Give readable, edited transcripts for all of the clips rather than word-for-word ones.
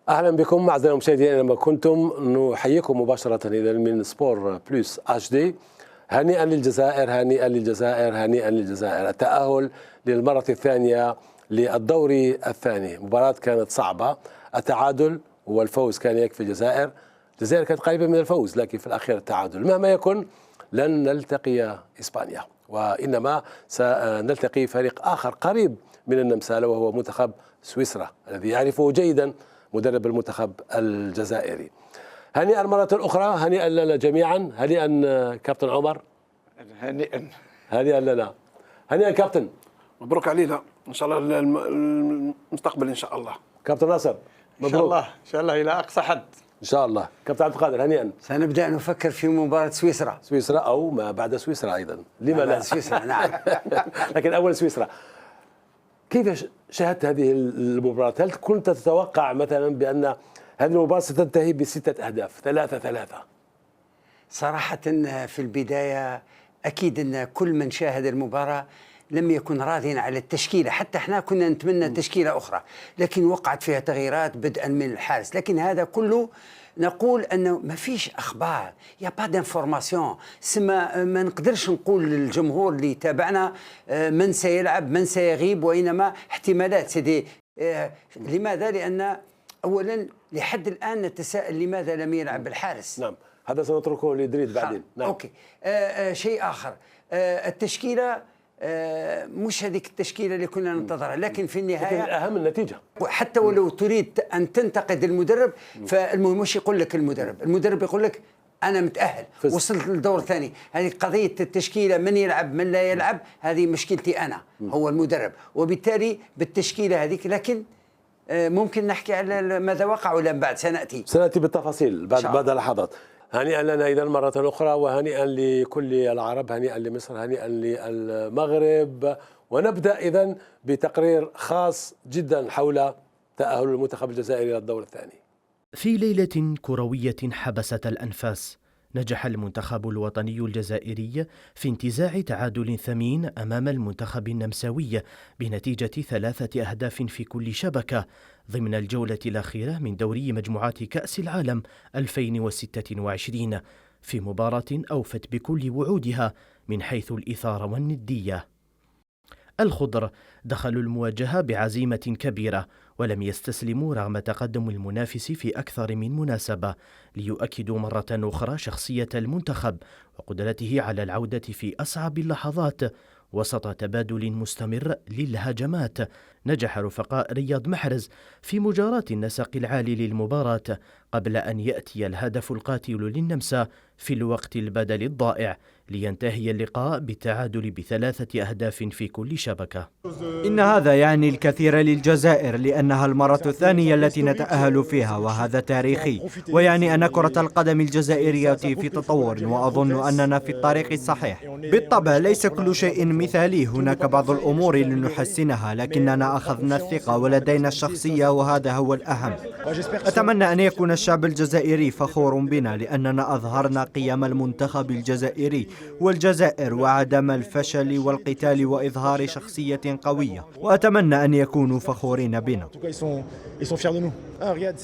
أهلا بكم أعزائي المشاهدين أينما كنتم. نحييكم مباشرة إذا من سبور بلس اتش دي. هنيئا للجزائر، هنيئا للجزائر، هنيئا للجزائر، التأهل للمرة الثانية للدوري الثاني. مباراة كانت صعبة، التعادل والفوز كان يكفي الجزائر. الجزائر كانت قريبة من الفوز لكن في الأخير التعادل. مهما يكن لن نلتقي إسبانيا، وإنما سنلتقي فريق آخر قريب من النمسا وهو منتخب سويسرا الذي يعرفه جيدا مدرب المنتخب الجزائري. هنيئا مرة أخرى، هنيئا لنا جميعا، هنيئا كابتن عمر. هنيئا لنا، هنيئا كابتن. مبروك علينا ان شاء الله المستقبل ان شاء الله. كابتن ناصر مبروك. ان شاء الله الى اقصى حد ان شاء الله. كابتن عبد القادر هنيئا. سنبدا نفكر في مباراة سويسرا او ما بعد سويسرا ايضا، لما لا؟ سويسرا نعم. لكن اول سويسرا. كيف شاهدت هذه المباراة؟ هل كنت تتوقع مثلا بأن هذه المباراة ستنتهي ب6 أهداف 3-3؟ صراحة في البداية أكيد أن كل من شاهد المباراة لم يكن راضيا على التشكيلة، حتى احنا كنا نتمنى تشكيلة أخرى، لكن وقعت فيها تغييرات بدءا من الحارس. لكن هذا كله نقول أنه ما فيش أخبار، يا با دانفورماسيون، ما نقدرش نقول للجمهور اللي تابعنا من سيلعب من سيغيب، وإنما احتمالات سيدي. لماذا؟ لأن أولا لحد الآن نتساءل لماذا لم يلعب الحارس. نعم، هذا سنتركه لدريد بعدين. نعم. أوكي. شيء آخر، التشكيلة مش هذيك التشكيلة اللي كنا ننتظرها، لكن في النهاية لكن الأهم النتيجة. حتى ولو تريد أن تنتقد المدرب، فالمهم مش يقول لك المدرب يقول لك أنا متأهل وصلت للدور الثاني. هذه قضية التشكيلة، من يلعب من لا يلعب، هذه مشكلتي أنا هو المدرب، وبالتالي بالتشكيلة هذيك. لكن ممكن نحكي على ماذا وقع ولا بعد سنأتي بالتفاصيل بعد لحظات. هنيئا لنا إذا مرة أخرى، وهنيئا لكل العرب، هنيئا لمصر، هنيئا للمغرب. ونبدأ إذا بتقرير خاص جدا حول تأهل المنتخب الجزائري إلى الدور الثاني. في ليلة كروية حبست الأنفاس، نجح المنتخب الوطني الجزائري في انتزاع تعادل ثمين أمام المنتخب النمساوي بنتيجة 3 أهداف في كل شبكة ضمن الجولة الأخيرة من دوري مجموعات كأس العالم 2026 في مباراة أوفت بكل وعودها من حيث الإثارة والندية. الخضر دخلوا المواجهة بعزيمة كبيرة ولم يستسلموا رغم تقدم المنافس في أكثر من مناسبة، ليؤكدوا مرة أخرى شخصية المنتخب وقدرته على العودة في أصعب اللحظات وسط تبادل مستمر للهجمات. نجح رفقاء رياض محرز في مجاراة النسق العالي للمباراة قبل أن يأتي الهدف القاتل للنمسا في الوقت البدل الضائع، لينتهي اللقاء بالتعادل ب3 أهداف في كل شبكة. إن هذا يعني الكثير للجزائر، لأنها المرة الثانية التي نتأهل فيها، وهذا تاريخي، ويعني أن كرة القدم الجزائرية في تطور، وأظن أننا في الطريق الصحيح. بالطبع ليس كل شيء مثالي، هناك بعض الأمور لنحسنها، لكننا أخذنا الثقة ولدينا الشخصية، وهذا هو الأهم. أتمنى أن يكون الشعب الجزائري فخور بنا، لأننا أظهرنا قيم المنتخب الجزائري والجزائر وعدم الفشل والقتال وإظهار شخصية قوية، وأتمنى أن يكونوا فخورين بنا.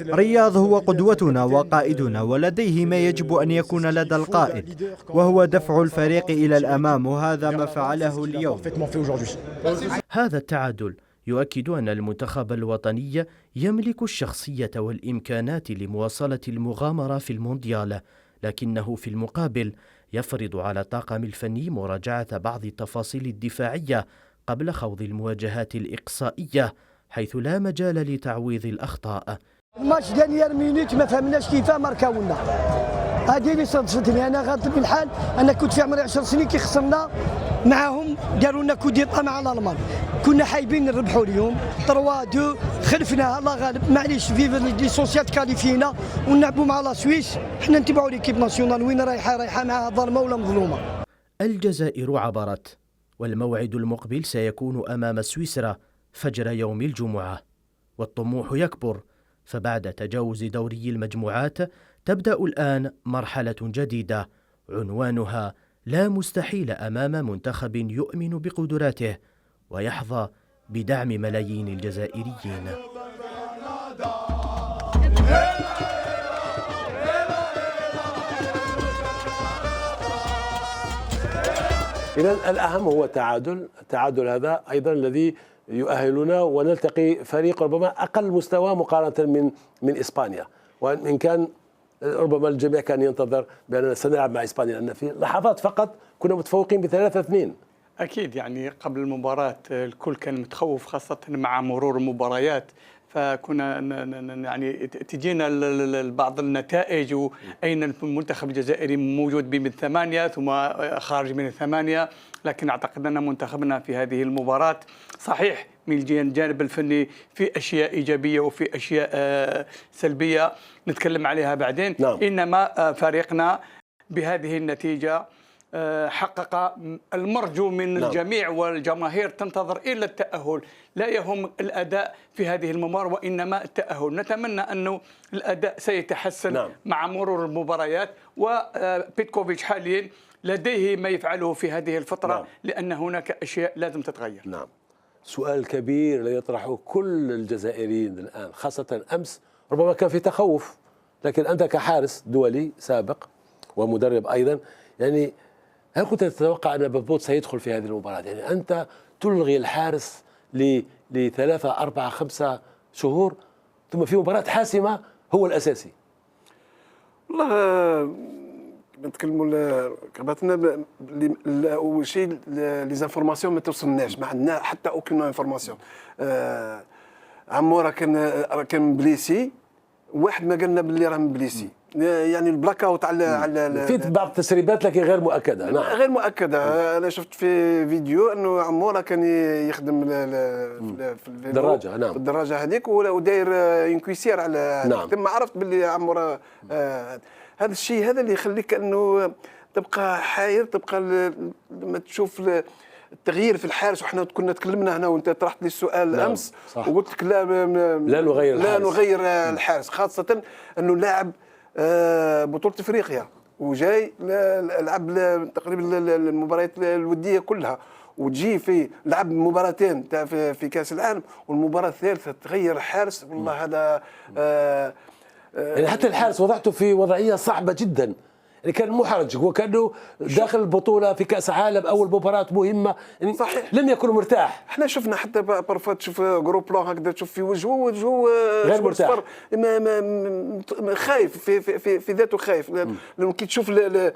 رياض هو قدوتنا وقائدنا، ولديه ما يجب أن يكون لدى القائد، وهو دفع الفريق إلى الأمام، وهذا ما فعله اليوم. هذا التعادل يؤكد أن المنتخب الوطني يملك الشخصية والإمكانات لمواصلة المغامرة في المونديال، لكنه في المقابل يفرض على الطاقم الفني مراجعة بعض التفاصيل الدفاعية قبل خوض المواجهات الإقصائية، حيث لا مجال لتعويض الأخطاء. الماتش دانيير مينوت ما فهمناش كيفاه ماركاونا، هذه اللي صدفتني. انا غلطت بالحال، انا كنت في عمري 10 سنين كي خسرنا معاهم، داروا لنا كوديطا مع الالمان، كنا حايبين نربحوا اليوم 3-2، خلفناها الله غالب، معليش في ليسونسيال تكاليفينا ونلعبوا مع لا سويس. حنا نتبعوا ليكيب ناسيونال وين رايحه معها ظلمه ولا مظلومه. الجزائر عبرت، والموعد المقبل سيكون أمام سويسرا فجر يوم الجمعة، والطموح يكبر، فبعد تجاوز دوري المجموعات تبدأ الآن مرحلة جديدة عنوانها لا مستحيل أمام منتخب يؤمن بقدراته ويحظى بدعم ملايين الجزائريين. إذا الأهم هو التعادل هذا أيضا الذي يؤهلنا ونلتقي فريق ربما أقل مستوى مقارنة من إسبانيا، وإن كان ربما الجميع كان ينتظر بأننا سنلعب مع إسبانيا، لأن في لحظات فقط كنا متفوقين ب3-2. أكيد يعني قبل المباراة الكل كان متخوف، خاصة مع مرور المباريات، فكنا يعني تجينا بعض النتائج وأين المنتخب الجزائري موجود من 8 ثم خارج من 8، لكن أعتقد أن منتخبنا في هذه المباراة صحيح من الجانب الفني في أشياء إيجابية وفي أشياء سلبية نتكلم عليها بعدين. نعم. إنما فريقنا بهذه النتيجة حقق المرجو من نعم. الجميع، والجماهير تنتظر إلا التأهل، لا يهم الأداء في هذه المباراة وإنما التأهل. نتمنى أنه الأداء سيتحسن نعم. مع مرور المباريات، وبيتكوفيتش حاليا لديه ما يفعله في هذه الفترة. نعم. لأن هناك أشياء لازم تتغير. نعم. سؤال كبير لا يطرحه كل الجزائريين الآن، خاصة أمس ربما كان في تخوف، لكن أنت كحارس دولي سابق ومدرب أيضا، يعني هل كنت تتوقع أن بابوت سيدخل في هذه المباراة؟ يعني أنت تلغي الحارس ل3 4 5 شهور ثم في مباراة حاسمة هو الأساسي. والله نتكلموا كباتنا اول شيء لي زانفورماسيون ما توصلناش، ما عندنا حتى اوكين انفورماسيون. عمو كان بليسي، واحد ما قالنا باللي راه بليسي، يعني البلاك اوت على في بعض التسريبات لكن غير مؤكده. نعم غير مؤكده. انا شفت في فيديو انه عموره كان يخدم في الدراجه. نعم في الدراجه هذيك وداير انكويسير على نعم. ثم عرفت باللي عموره هذا الشيء هذا اللي يخليك انه تبقى حاير، تبقى لما تشوف التغيير في الحارس. وحنا كنا تكلمنا هنا وانت طرحت لي السؤال نعم. امس صح. وقلت لك لا نغير الحارس، خاصه انه لاعب بطولة افريقيا وجاي لعب تقريبا المباريات الوديه كلها، وتجي في لعب مباراتين في كاس العالم والمباراه الثالثه تغير الحارس. والله هذا يعني حتى الحارس وضعته في وضعيه صعبه جدا، يعني كان محرج، وكانه داخل البطوله في كاس عالم اول مباراه مهمه، يعني صحيح لم يكن مرتاح. احنا شفنا حتى بارفوا تشوف جروب بلان هكذا، تشوف في وجهه غير مرتاح، خايف في ذاته، خايف. لما كي تشوف لي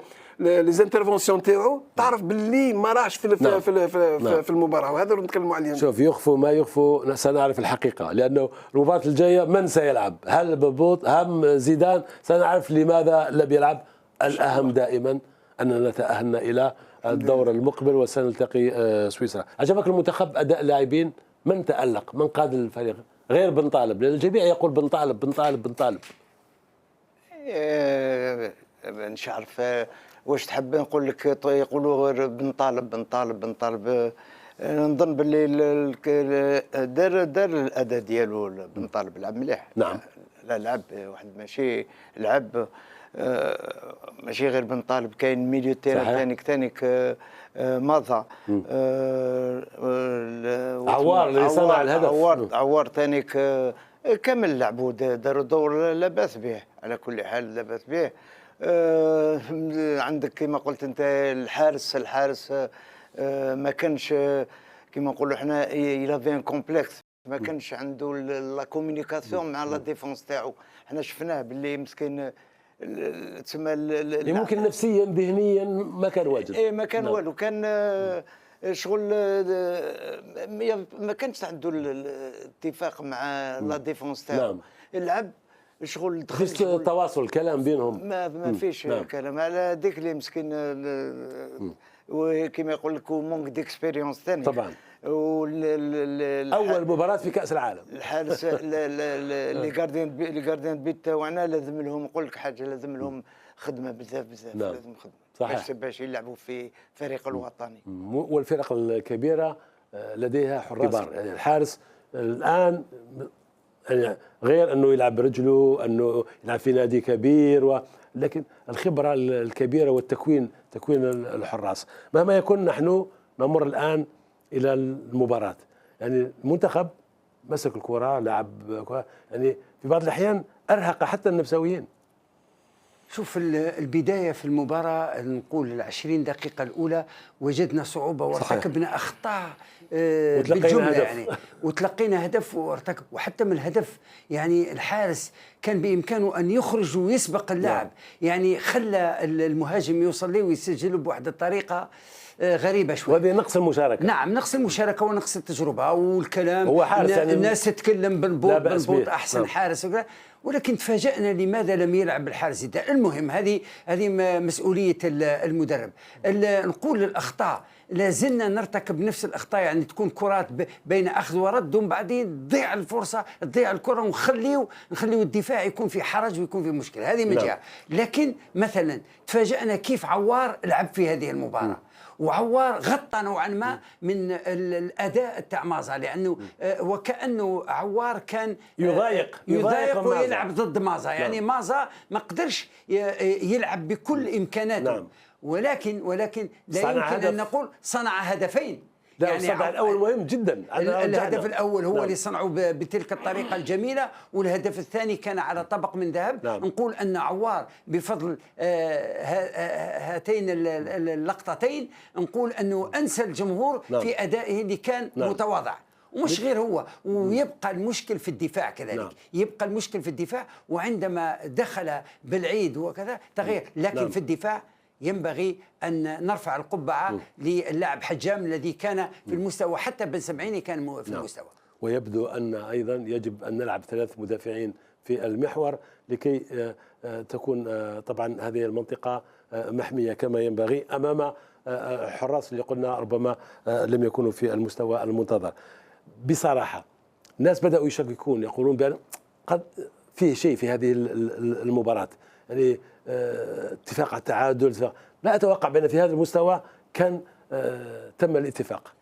زانترفونسيون تاعو تعرف باللي ما راحش في المباراه، وهذا اللي نتكلموا عليه. شوف، يخفوا ما يخفوا سنعرف الحقيقه، لانه المباراه الجايه من سيلعب؟ هل بابوت ام زيدان؟ سنعرف لماذا لم يلعب. الأهم دائما أننا تأهلنا إلى الدور المقبل وسنلتقي سويسرا. عجبك المنتخب أداء اللاعبين؟ من تألق؟ من قاد الفريق غير بن طالب؟ لأن الجميع يقول بن طالب بن طالب بن طالب. مش عارف واش تحب نقول لك، يقولوا غير بن طالب بن طالب بن طالب. نظن باللي دار الأداء ديالو بن طالب، لعب مليح. نعم. لا لعب واحد ماشي لعب ماشي غير بن طالب، كاين ميليو تيران ثانيك ماضى عوار اللي صنع الهدف. عوار ثانيك كامل لعبوا، داروا دور لا باس به، على كل حال لا باس به. عندك كما قلت انت الحارس ما كانش كما نقولوا احنا الى فين كومبلكس، ما كانش عنده لا كومونيكاسيون مع لا ديفونس تاعو. احنا شفناه باللي مسكين تسمى ممكن نفسيا ذهنيا ما كان واجد. ما كان والو، كان شغل ما كانش عنده الاتفاق مع لا ديفونس تاعو. نعم. اللعب شغل فيش تواصل كلام بينهم، ما فيش نعم. كلام على ديك اللي مسكين وكما يقول لك مونك ديكسبيريونس ثاني طبعا. اول مباراه في كاس العالم. الحارس اللي جارديان بيت تاعنا لازم لهم، نقول لك حاجه، لازم لهم خدمه بزاف. نعم. لازم خدمه صحيح. باش يلعبوا في فريق الوطني. والفرق الكبيره لديها حراس كبار، يعني الحارس الان يعني غير انه يلعب برجله، انه يلعب في نادي كبير، لكن الخبره الكبيره والتكوين، تكوين الحراس. مهما يكون نحن نمر الان الى المباراه، يعني المنتخب مسك الكرة لعب كرة، يعني في بعض الأحيان أرهق حتى النمساويين. شوف البداية في المباراة، نقول 20 دقيقة الأولى وجدنا صعوبة وارتكبنا أخطاء بالجملة يعني، وتلقينا هدف وحتى من الهدف يعني الحارس كان بإمكانه أن يخرج ويسبق اللاعب، يعني خلى المهاجم يوصل له ويسجله بواحد الطريقة غريبة شوي. وهذه نقص المشاركة. نعم، نقص المشاركة ونقص التجربة والكلام. هو حارس يعني الناس تتكلم بالبوط أحسن حارس وكذا، ولكن تفاجأنا لماذا لم يلعب بالحارس. المهم هذه مسؤولية المدرب. نقول الأخطاء لازلنا نرتكب نفس الأخطاء، يعني تكون كرات بين أخذ ورد ومن بعدين تضيع الفرصة، تضيع الكرة، ونخليو الدفاع يكون في حرج ويكون في مشكلة. هذه من جهة. لكن مثلا تفاجأنا كيف عوار لعب في هذه المباراة، وعوار غطى نوعا ما من الاداء تاع مازا، لانه وكانه عوار كان يضايق ويلعب ضد مازا، يعني مازا ما قدرش يلعب بكل امكاناته. ولكن لا يمكن ان نقول صنع هدفين. يعني الصدع الأول مهم جدا. الهدف الأول هو اللي صنعوا بتلك الطريقة الجميلة، والهدف الثاني كان على طبق من ذهب. نقول أن عوار بفضل هاتين اللقطتين نقول أنه أنسى الجمهور في أدائه اللي كان متواضع، ومش غير هو. ويبقى المشكل في الدفاع كذلك. يبقى المشكل في الدفاع، وعندما دخل بالعيد وكذا تغير، لكن في الدفاع ينبغي أن نرفع القبعة للاعب حجام الذي كان في المستوى، حتى بن سمعيني كان في المستوى. ويبدو أن أيضا يجب أن نلعب 3 مدافعين في المحور لكي تكون طبعا هذه المنطقة محمية كما ينبغي أمام حراس اللي قلنا ربما لم يكونوا في المستوى المنتظر. بصراحة الناس بدأوا يشككون، يقولون بأن قد فيه شيء في هذه المباراة، يعني اتفاق على التعادل. لا أتوقع بأن في هذا المستوى كان تم الاتفاق.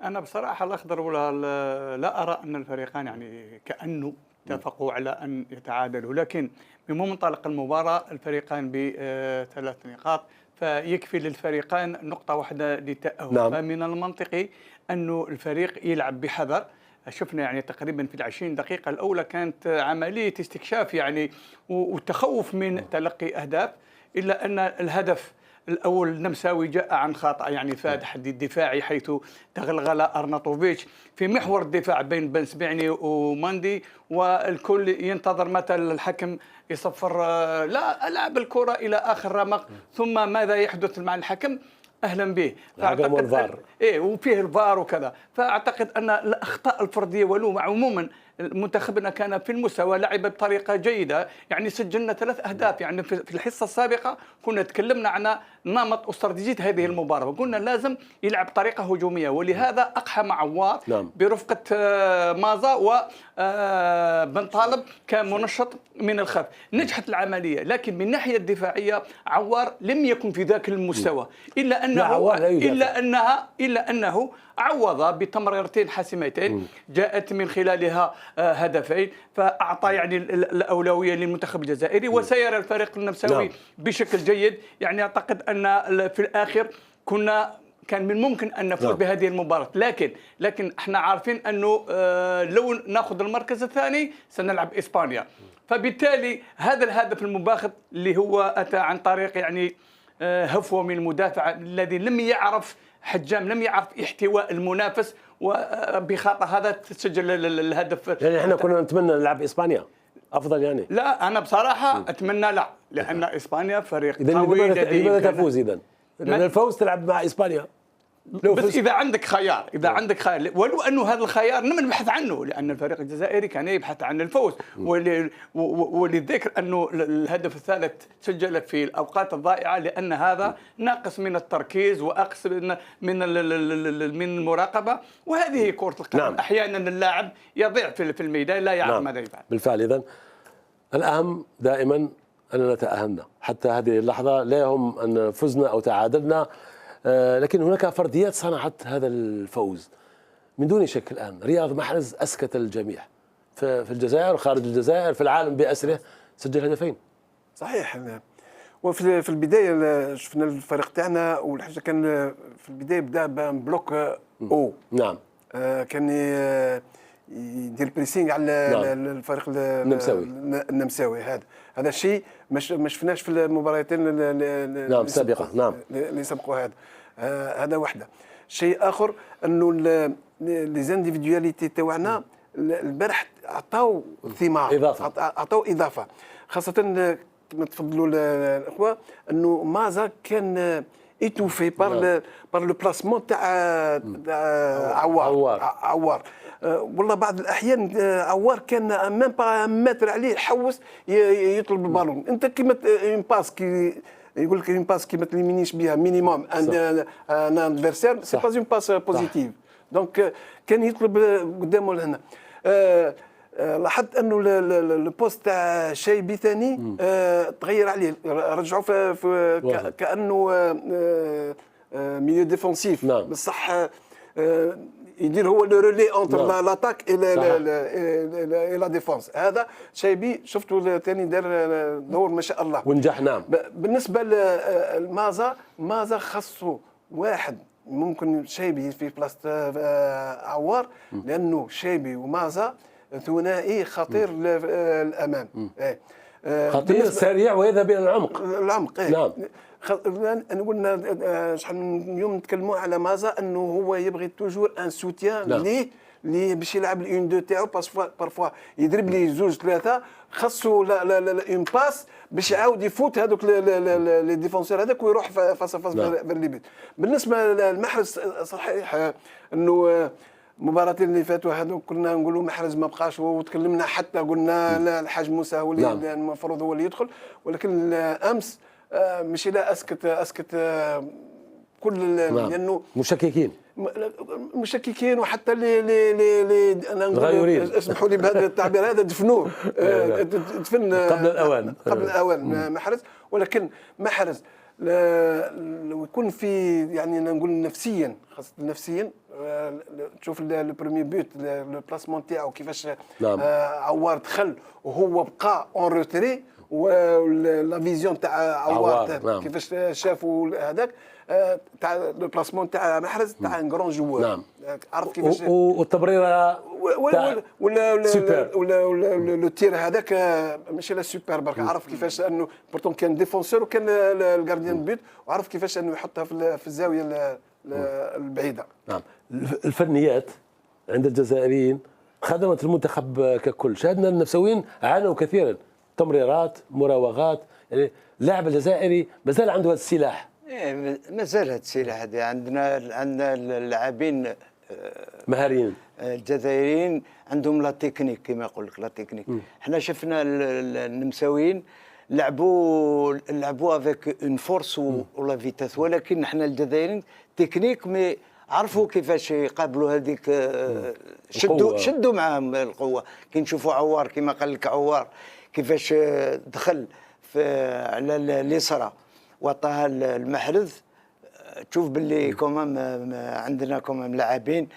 أنا بصراحة الأخضر ولا لا أرى أن الفريقان يعني كأنه اتفقوا على أن يتعادلوا، لكن من منطلق المباراة الفريقان ب3 نقاط، فيكفي للفريقان نقطة واحدة للتأهل. فمن المنطقي أنه الفريق يلعب بحذر. شفنا يعني تقريبا في 20 دقيقة الأولى كانت عملية استكشاف يعني وتخوف من تلقي أهداف، إلا أن الهدف الأول النمساوي جاء عن خطأ يعني فادح الدفاعي، حيث تغلغل أرناطوفيتش في محور الدفاع بين بن سمعيني وماندي، والكل ينتظر متى الحكم يصفر. لا، ألعب الكرة إلى آخر رمق، ثم ماذا يحدث مع الحكم؟ اهلا به. فاعتقد وفيه الفار وكذا. فاعتقد ان الاخطاء الفرديه ولو عموما منتخبنا كان في المستوى، لعب بطريقه جيده، يعني سجلنا 3 أهداف. يعني في الحصه السابقه كنا تكلمنا عن نمط واستراتيجيه هذه المباراه، وقلنا لازم يلعب بطريقه هجوميه، ولهذا اقحم عوار برفقه مازا وبن طالب كان منشط من الخلف. نجحت العمليه، لكن من الناحيه الدفاعيه عوار لم يكن في ذاك المستوى، الا انه عوض بتمريرتين حاسمتين جاءت من خلالها هدفين، فأعطى يعني الأولوية للمنتخب الجزائري، وسير الفريق النمساوي بشكل جيد. يعني أعتقد أن في الآخر كان من الممكن أن نفوز بهذه المباراة، لكن احنا عارفين أنه لو نأخذ المركز الثاني سنلعب إسبانيا. فبالتالي هذا الهدف المباغت اللي هو أتى عن طريق يعني هفوة من المدافع الذي لم يعرف احتواء المنافس، وبخطأ هذا تسجل الهدف. يعني احنا كنا نتمنى نلعب اسبانيا افضل يعني. لا، انا بصراحه اتمنى لا، لان اسبانيا فريق قوي. لماذا تفوز اذا؟ لان الفوز تلعب مع اسبانيا. بس اذا عندك خيار، ولو انه هذا الخيار لم نبحث عنه، لان الفريق الجزائري كان يبحث عن الفوز. وللذكر انه الهدف الثالث سجل في الاوقات الضائعه، لان هذا ناقص من التركيز واقص من المراقبه، وهذه كره القدم. احيانا اللاعب يضيع في الميدان لا يعرف ماذا يفعل. بالفعل. اذا الاهم دائما اننا تاهلنا حتى هذه اللحظه، لا يهم ان فزنا او تعادلنا، لكن هناك فرديات صنعت هذا الفوز من دون شك. الآن رياض محرز أسكت الجميع في الجزائر وخارج الجزائر، في العالم بأسره، سجل هدفين. صحيح. وفي البداية شفنا الفريق تاعنا، والحاجة كان في البداية بدأ بلوك أو. نعم. كان يدير بريسينغ على الفريق النمساوي. هذا الشيء ما شفناش في المباراتين السابقه. نعم اللي سبقوا. هذا وحده. شيء اخر انه لي زانديفيدواليتي تاعنا البارح عطاو ثمار، عطاو اضافه، خاصه كما تفضلوا الاخوه انه مازا كان ايتوفي بار لو بلاسمون تاع عوار. والله بعض الاحيان عوار كان ميم با متر عليه حوس يطلب البالون. انت كيما اون باس كي يقول لك اون باس كي ما تليمينيش بها مينيموم ان ادفيرسير سي با اون باس بوزيتيف. دونك كان يطلب قدامه لهنا. لاحظت انه البوست تاع شايبي ثاني تغير عليه، رجعوا في كانه ميليو ديفونسيف. بصح يدير هو لو رولي اونتر لاتاك الى لا ديفونس. هذا شايبي شفتوا ثاني دار دور ما شاء الله ونجح. نعم. بالنسبه مازا خصو واحد ممكن شايبي في بلاصه عوار، لانه شايبي ومازا ثنائي خطير للامام. خطير سريع ويذهب الى العمق. نعم. قلنا شحال من يوم نتكلموا على مازا انه هو يبغي توجور ان سوتيان ليه باش يلعب الاون دو تاعو. بارفوا يضرب لي زوج ثلاثه، خاصو اون باس باش يعاود يفوت هذوك لي ديفونسور هذاك ويروح فاس بالليبيت. بالنسبه للمحرز صحيح انه المباراتين اللي فاتوا هذوك كنا نقولوا محرز ما بقاش، وتكلمنا حتى قلنا لا الحاج موسى هو اللي المفروض هو اللي يدخل، ولكن امس ماشي لا اسكت كل لانه مشككين وحتى اللي انا نقول اسمحوا لي بهذا التعبير هذا دفنوه دفن قبل الاوان محرز. ولكن محرز لو يكون في يعني نقول نفسيا، خاصه نفسيا تشوف البروميي بوت لو بلاسمون تاعو كيفاش عوار دخل وهو بقى اون روتري، ولا فيزيون تاع عوار كيفاش شافوا هذاك تاع لو بلاسمون تاع محرز تاع ان كرون جوور. عرفت كيفاش والتبريره ولا لو تير هذاك ماشي لا سوبر برك. عرف كيفاش انه بورتون كان ديفونسور وكان الجارديان بيت، وعرف كيفاش انه يحطها في الزاويه البعيده. نعم. الفنيات عند الجزائريين خدمت المنتخب ككل. شاهدنا النمساويين عانوا كثيرا، تمريرات، مراوغات. يعني اللاعب الجزائري مازال عنده هذا السلاح. مازال هذا السلاح هذا عندنا اللاعبين مهاريين الجزائريين عندهم لا تكنيك كما يقول لك لا تكنيك. احنا شفنا النمساويين لعبوا افيك اون فورس ولا فيتاس، ولكن احنا الجزائريين تكنيك مي عرفوا كيفاش يقابلوا هذيك شدوا معاهم القوه. كي نشوفوا عوار كما قال لك عوار كيفاش دخل على اليسرى وعطاها المحرز، تشوف باللي كومام عندنا كومام لاعبين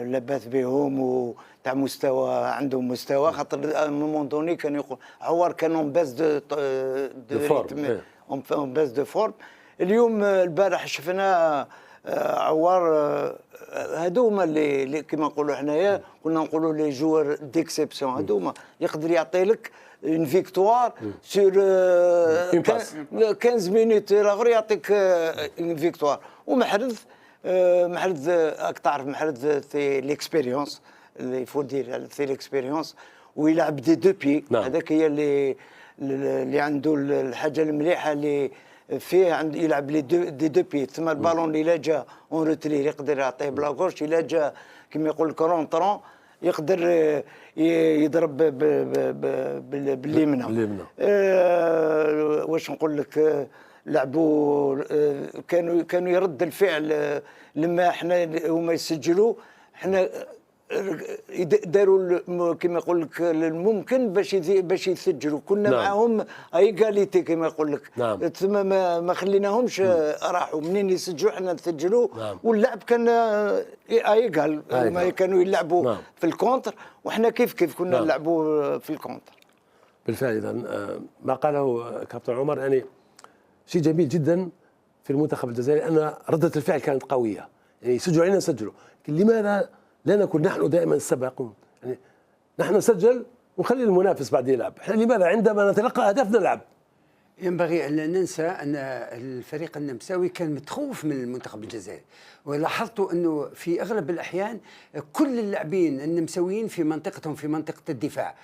لاباس بهم وتاع مستوى، عندهم مستوى. خاطر مومون دوني كان يقول عوار كان اون باس دو ريتم اون باس دو فورم. اليوم البارح شفنا عوار هادو هما اللي كما نقولوا حنايا كنا نقولوا لي جوار ديكسيبسيون، هادو هما يقدر يعطي لك اون فيكتوار سور 15 مينوت الاخر يعطيك اون فيكتوار. ومحرز راك تعرف محرز في ليكسبيريونس اللي يفو دير في ليكسبيريونس ويلعب دي دو بي. هذاك هي اللي عنده الحاجه المليحه اللي فيه يلعب لي دي دو بي. ثم البالون اللي جا اون روتري يقدر يعطيه بلا غوش، الا جا كما يقول كرونطرون يقدر يضرب باليمنى. واش نقول لك لعبوا كانوا يرد الفعل لما احنا هما يسجلوا، احنا داروا كما يقول لك الممكن باش يسجلوا. كنا معاهم ايغاليتي كما يقول لك. ثم ما خليناهمش راحوا منين يسجلوا احنا نسجلوا. واللعب كان ايغال، ما كانوا يلعبوا في الكونتر وحنا كيف كنا نلعبوا في الكونتر. بالفعل اذا ما قاله كابتن عمر يعني شيء جميل جدا في المنتخب الجزائري ان رده الفعل كانت قويه. يعني يسجلوا علينا نسجلوا، لكن لماذا لا نكون نحن دائما السباقون؟ يعني نحن نسجل ونخلي المنافس بعد يلعب. احنا لماذا عندما نتلقى اهداف نلعب؟ ينبغي أن لا ننسى أن الفريق النمساوي كان متخوف من المنتخب الجزائري، ولاحظتوا أنه في أغلب الأحيان كل اللاعبين النمساويين في منطقتهم في منطقة الدفاع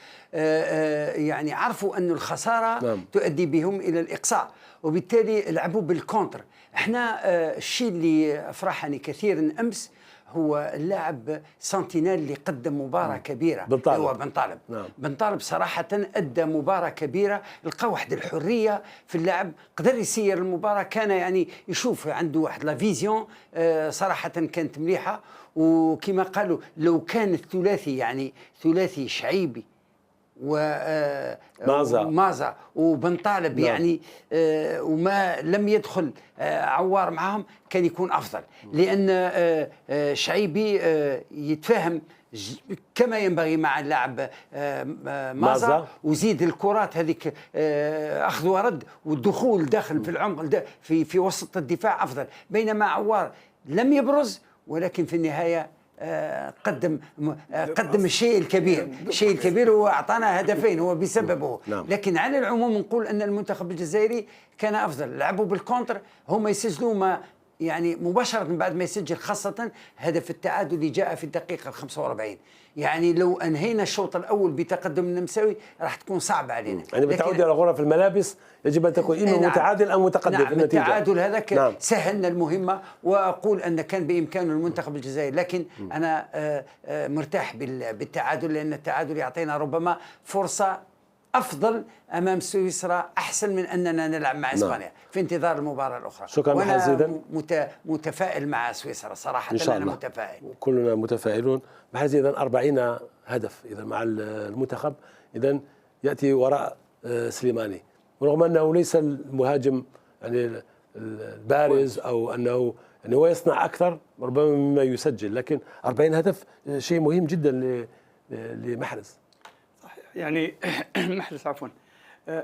يعني عرفوا أن الخسارة تؤدي بهم إلى الإقصاء، وبالتالي لعبوا بالكونتر. احنا الشيء اللي أفرحني كثيرا أمس هو اللاعب سانتينيل اللي قدم مباراة كبيرة، هو بن طالب. بن طالب صراحة أدى مباراة كبيرة، لقى واحد الحرية في اللعب، قدر يسير المباراة، كان يعني يشوف عنده واحد لا فيزيون صراحة كانت مليحة. وكما قالوا لو كان الثلاثي يعني ثلاثي شعيبي ومازا وبن طالب يعني وما لم يدخل عوار معهم كان يكون أفضل، لأن شعيبي يتفاهم كما ينبغي مع اللاعب مازا، وزيد الكرات هذيك أخذ ورد والدخول داخل في العمق في وسط الدفاع أفضل، بينما عوار لم يبرز ولكن في النهاية قدم الشيء الكبير هو أعطانا هدفين هو بسببه. لكن على العموم نقول أن المنتخب الجزائري كان أفضل، لعبوا بالكونتر، هم يسجلوا ما يعني مباشرة بعد ما يسجل، خاصة هدف التعادل اللي جاء في الدقيقة 45. يعني لو أنهينا الشوط الأول بتقدم النمساوي راح تكون صعبة علينا. يعني بالتعود على غرف الملابس يجب أن تكون إما متعادل أو متقدم في النتيجة. التعادل هذا سهلنا المهمة، وأقول أن كان بإمكانه المنتخب الجزائري، لكن أنا مرتاح بالتعادل، لأن التعادل يعطينا ربما فرصة أفضل أمام سويسرا، أحسن من أننا نلعب مع إسبانيا في انتظار المباراة الأخرى. شكرا وأنا متفائل مع سويسرا صراحة، إن شاء الله. أنا متفائل، كلنا متفائلون. بحيث إذن 40 هدف إذا مع المنتخب، إذن يأتي وراء سليماني، ورغم أنه ليس المهاجم يعني البارز أو أنه يعني هو يصنع أكثر ربما مما يسجل، لكن 40 هدف شيء مهم جدا لمحرز. يعني محرز عفوا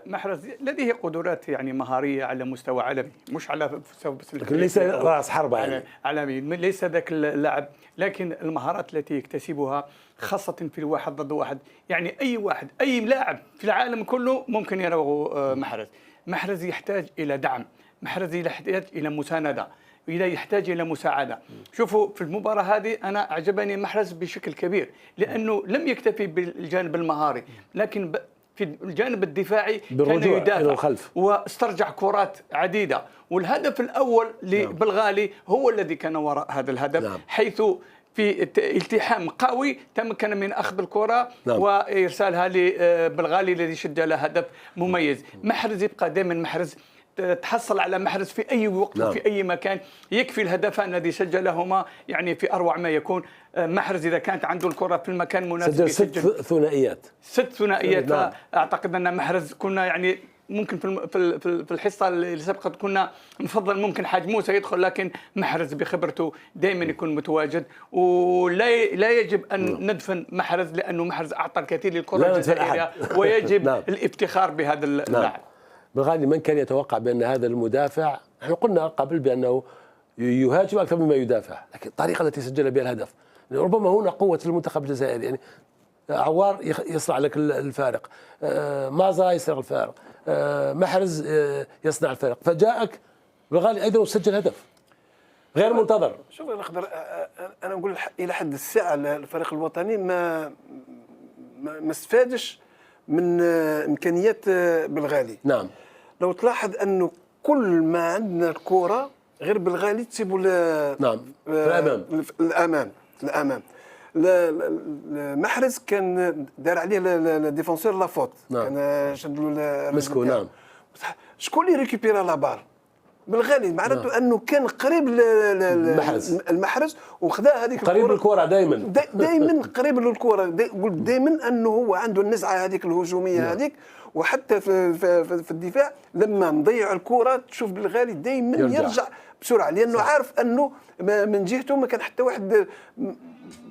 محرز لديه قدرات يعني مهاريه على مستوى عالمي، مش على مستوى بس، لكن ليس راس حربه يعني عالمي، ليس ذاك اللاعب، لكن المهارات التي يكتسبها خاصه في الواحد ضد واحد، يعني اي واحد اي لاعب في العالم كله ممكن يروه محرز. محرز يحتاج الى دعم، محرز يحتاج الى مسانده، إذا يحتاج إلى مساعدة. شوفوا في المباراة هذه أنا أعجبني محرز بشكل كبير، لأنه لم يكتفي بالجانب المهاري، لكن في الجانب الدفاعي كان يدافع واسترجع كرات عديدة. والهدف الأول لبلغالي هو الذي كان وراء هذا الهدف، حيث في التحام قوي تمكن من أخذ الكرة وإرسالها لبلغالي الذي سجل هدف مميز. محرز يبقى دائما محرز، تحصل على محرز في أي وقت وفي أي مكان، يكفي الهدفان الذي سجلهما يعني في أروع ما يكون. محرز إذا كانت عنده الكرة في المكان المناسب سجل 6 ثنائيات. فأعتقد أن محرز كنا يعني ممكن في الحصة اللي سبقت كنا نفضل ممكن حاج موسى يدخل، لكن محرز بخبرته دائما يكون متواجد، ولا يجب أن ندفن محرز، لأنه محرز أعطى الكثير للكرة الجزائرية ويجب الافتخار بهذا اللاعب. بلغالي من كان يتوقع بأن هذا المدافع، نحن قلنا قبل بأنه يهاجم أكثر مما يدافع، لكن الطريقة التي سجل بها الهدف ربما هنا قوة المنتخب الجزائري. يعني عوار يصنع لك الفارق، مازا يصنع الفارق، محرز يصنع الفارق، فجاءك بلغالي أيضا وسجل هدف غير منتظر. شوف أنا أقول إلى حد الساعة الفريق الوطني ما استفادش من إمكانيات بلغالي. لو تلاحظ أنه كل ما عندنا الكرة غير بلغالي تسيبوا الأمام. محرز كان دار عليه الديفونسور لافوت، كان شد له مسكو. شكون اللي ريكوبيرا لا بار؟ بالغالي معناته انه كان قريب المحرز وخذا هذيك قريب الكره دائما قريب للكره. قلت دائما انه هو عنده النزعه هذيك الهجوميه هذيك، وحتى في الدفاع لما نضيع الكره تشوف بالغالي دائما يرجع بسرعه، لانه عارف انه من جهته ما كان حتى واحد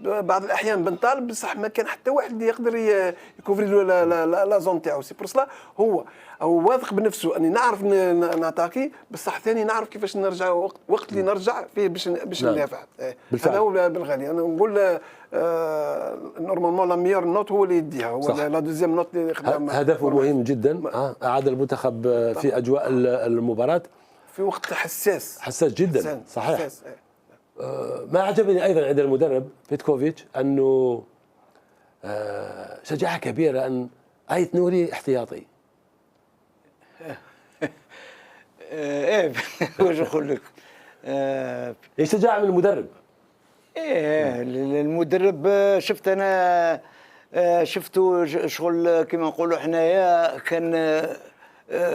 بعض الاحيان بن طالب بصح ما كان حتى واحد اللي يقدر يكوفري له لا زون تاعو. سي بور سلا هو واثق بنفسه اني نعرف نعطاكي، بصح ثاني نعرف كيفاش نرجع وقت اللي نرجع فيه باش ندافع. هذا هو بالغالي. انا نقول نورمالمون لا ميور نوت هو اللي يديها، هو لا دوزيام نوت اللي يخدم. هدفه مهم جدا. اعاد المنتخب في اجواء المباراه في وقت حساس جدا. صحيح. ما عجبني ايضا عند المدرب بيتكوفيتش انه شجاعه كبيره ان آية نوري احتياطي. ايه واش نقول لك؟ شجاعه من المدرب. ايه المدرب شفت انا شفتوا شغل كما نقولوا حنايا كان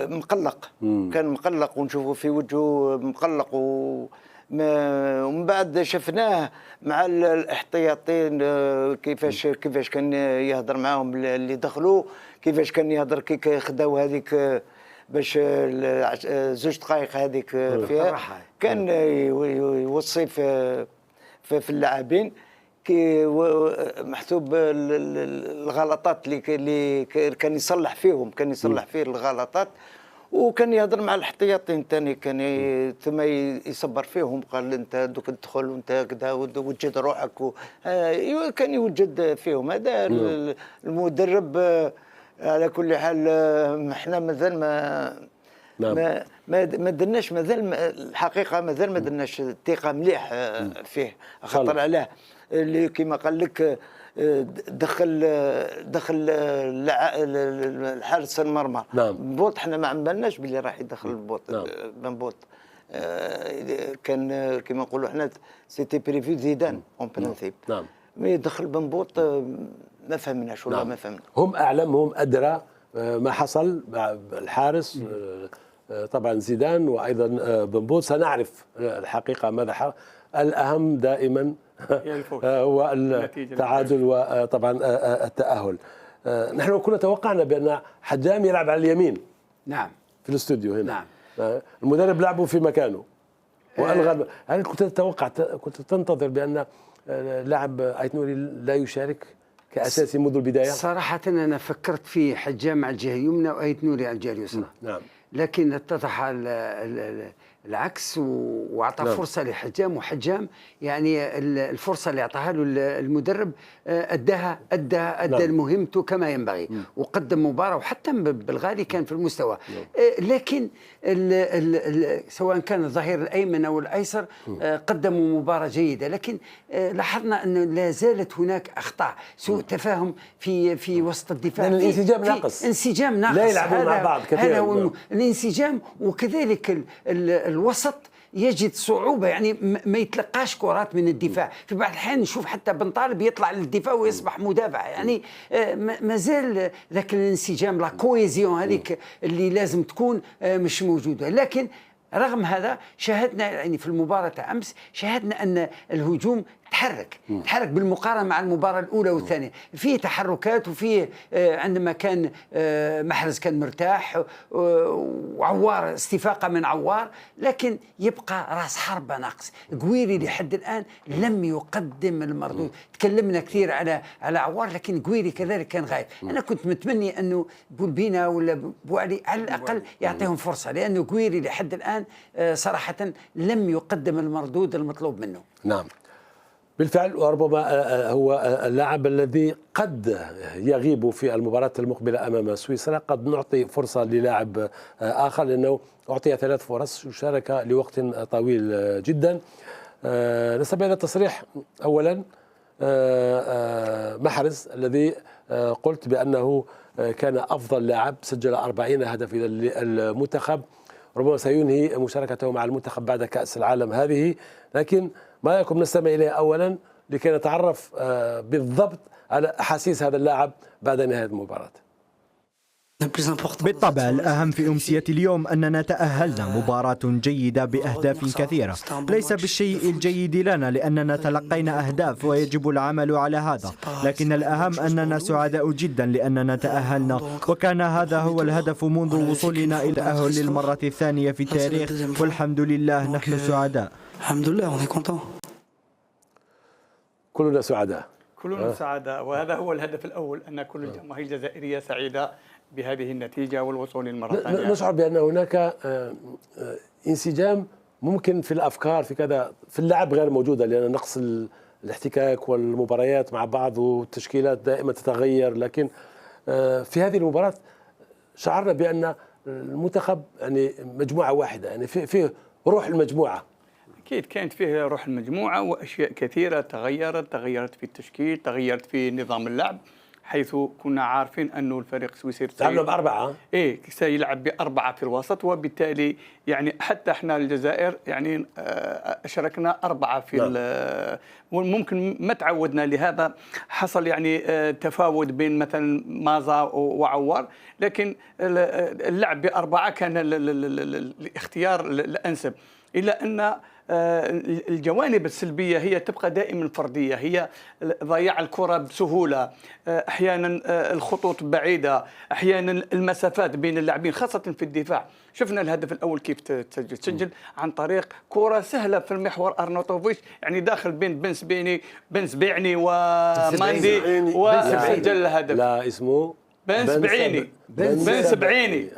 مقلق. كان مقلق ونشوفوا في وجهه مقلق ومن بعد شفناه مع الاحتياطيين كيفاش كان يهضر معاهم اللي دخلوا، كيفاش كان يهضر كي خداو هذيك باش 2 دقائق هذيك فيها كان يوصي في اللاعبين كي محسوب الغلطات اللي كان يصلح فيهم، كان يصلح فيه الغلطات، وكان يهضر مع الاحتياطيين ثاني كان ثم يصبر فيهم، قال انت دوك تدخل وانت كذا وجد روحك كان يوجد فيهم. هذا المدرب على كل حال. احنا مازال ما درناش، مازال الحقيقه مازال ما درناش ثقه مليح فيه، خاطر علاه اللي كما قال لك دخل الحارس المرمى. بوط احنا ما عملناش باللي راح يدخل بن بوط. كان كما نقولوا احنا سيتي بريفي زيدان اون برانسيب. مي يدخل بن بوط ما فهمناش والله ما فهمنا. هم اعلم، هم ادرى ما حصل مع الحارس طبعا زيدان وايضا بن بوط. سنعرف الحقيقه ماذا حصل. الاهم دائما هو التعادل وطبعا التأهل. نحن كنا توقعنا بأن حجام يلعب على اليمين. نعم. في الاستوديو هنا. نعم. المدرب لعبه في مكانه وألغى. هل كنت تتوقع، كنت تنتظر بأن لاعب آية نوري لا يشارك كأساسي منذ البداية؟ صراحة أنا فكرت في حجام على الجهة اليمنى وآية نوري على الجهة اليسرى. نعم. لكن اتضح العكس واعطى فرصه لحجام، وحجام يعني الفرصه اللي اعطاها له المدرب ادى مهمته كما ينبغي، وقدم مباراه، وحتى بالغالي كان في المستوى. لكن سواء كان الظهير الايمن او الايسر قدموا مباراه جيده، لكن لاحظنا انه لا زالت هناك اخطاء، سوء تفاهم في وسط الدفاع، الانسجام ناقص، انسجام ناقص، لا يلعبون مع بعض كثيرا. هذا هو الانسجام. وكذلك الوسط يجد صعوبة، يعني ما يتلقاش كرات من الدفاع. في بعض الأحيان نشوف حتى بن طالب يطلع للدفاع ويصبح مدافع، يعني ما زال ذاك الانسجام، لا كويزيون هذيك اللي لازم تكون مش موجودة. لكن رغم هذا شاهدنا يعني في المباراة أمس شاهدنا أن الهجوم تحرك بالمقارنة مع المباراة الأولى والثانية. فيه تحركات، وفيه عندما كان محرز كان مرتاح، وعوار استفاقة من عوار، لكن يبقى راس حربة ناقص. قويري لحد الآن لم يقدم المردود. تكلمنا كثير على عوار، لكن قويري كذلك كان غايب. أنا كنت متمني أنه بولبينا ولا بوعلي على الأقل يعطيهم فرصة، لأنه قويري لحد الآن صراحة لم يقدم المردود المطلوب منه. نعم بالفعل، وربما هو اللاعب الذي قد يغيب في المباراة المقبلة أمام سويسرا. قد نعطي فرصة للاعب آخر، لأنه أعطي 3 فرص وشارك لوقت طويل جدا. نستمع إلى التصريح أولا محرز الذي قلت بأنه كان أفضل لاعب، سجل 40 هدف إلى المنتخب، ربما سينهي مشاركته مع المنتخب بعد كأس العالم هذه. لكن ما يكون نستمع إليه أولا لكي نتعرف بالضبط على أحاسيس هذا اللاعب بعد نهاية المباراة. بالطبع الأهم في أمسية اليوم أننا تأهلنا. مباراة جيدة بأهداف كثيرة، ليس بالشيء الجيد لنا لأننا تلقينا أهداف ويجب العمل على هذا، لكن الأهم أننا سعداء جدا لأننا تأهلنا، وكان هذا هو الهدف منذ وصولنا إلى التأهل للمرة الثانية في التاريخ، والحمد لله نحن سعداء. الحمد لله on est content. كلنا سعداء. كلنا سعداء، وهذا هو الهدف الأول، أن كل الجماهير الجزائرية سعيدة بهذه النتيجة والوصول للمرة الثانية. نشعر بأن هناك انسجام ممكن في الأفكار في كذا، في اللعب غير موجودة، لأن نقص الاحتكاك والمباريات مع بعض والتشكيلات دائما تتغير، لكن في هذه المباراة شعرنا بأن المنتخب يعني مجموعة واحدة، يعني فيه روح المجموعة. أكيد كانت فيه روح المجموعة، وأشياء كثيرة تغيرت في التشكيل، تغيرت في نظام اللعب، حيث كنا عارفين أنه الفريق السويسري لعبنا بأربعة، سيلعب بأربعة في الوسط، وبالتالي يعني حتى احنا الجزائر يعني أشركنا أربعة في وممكن ما تعودنا لهذا، حصل يعني تفاوت بين مثلا مازا وعوار، لكن اللعب بأربعة كان الاختيار الأنسب. إلا أن الجوانب السلبية هي تبقى دائما فردية، هي ضياع الكرة بسهولة، أحيانا الخطوط بعيدة، أحيانا المسافات بين اللاعبين خاصة في الدفاع. شفنا الهدف الأول كيف تسجل عن طريق كرة سهلة في المحور أرناوتوفيتش، يعني داخل بين بن سبيعني وماندي وسجل الهدف. لا اسمه بن سبعيني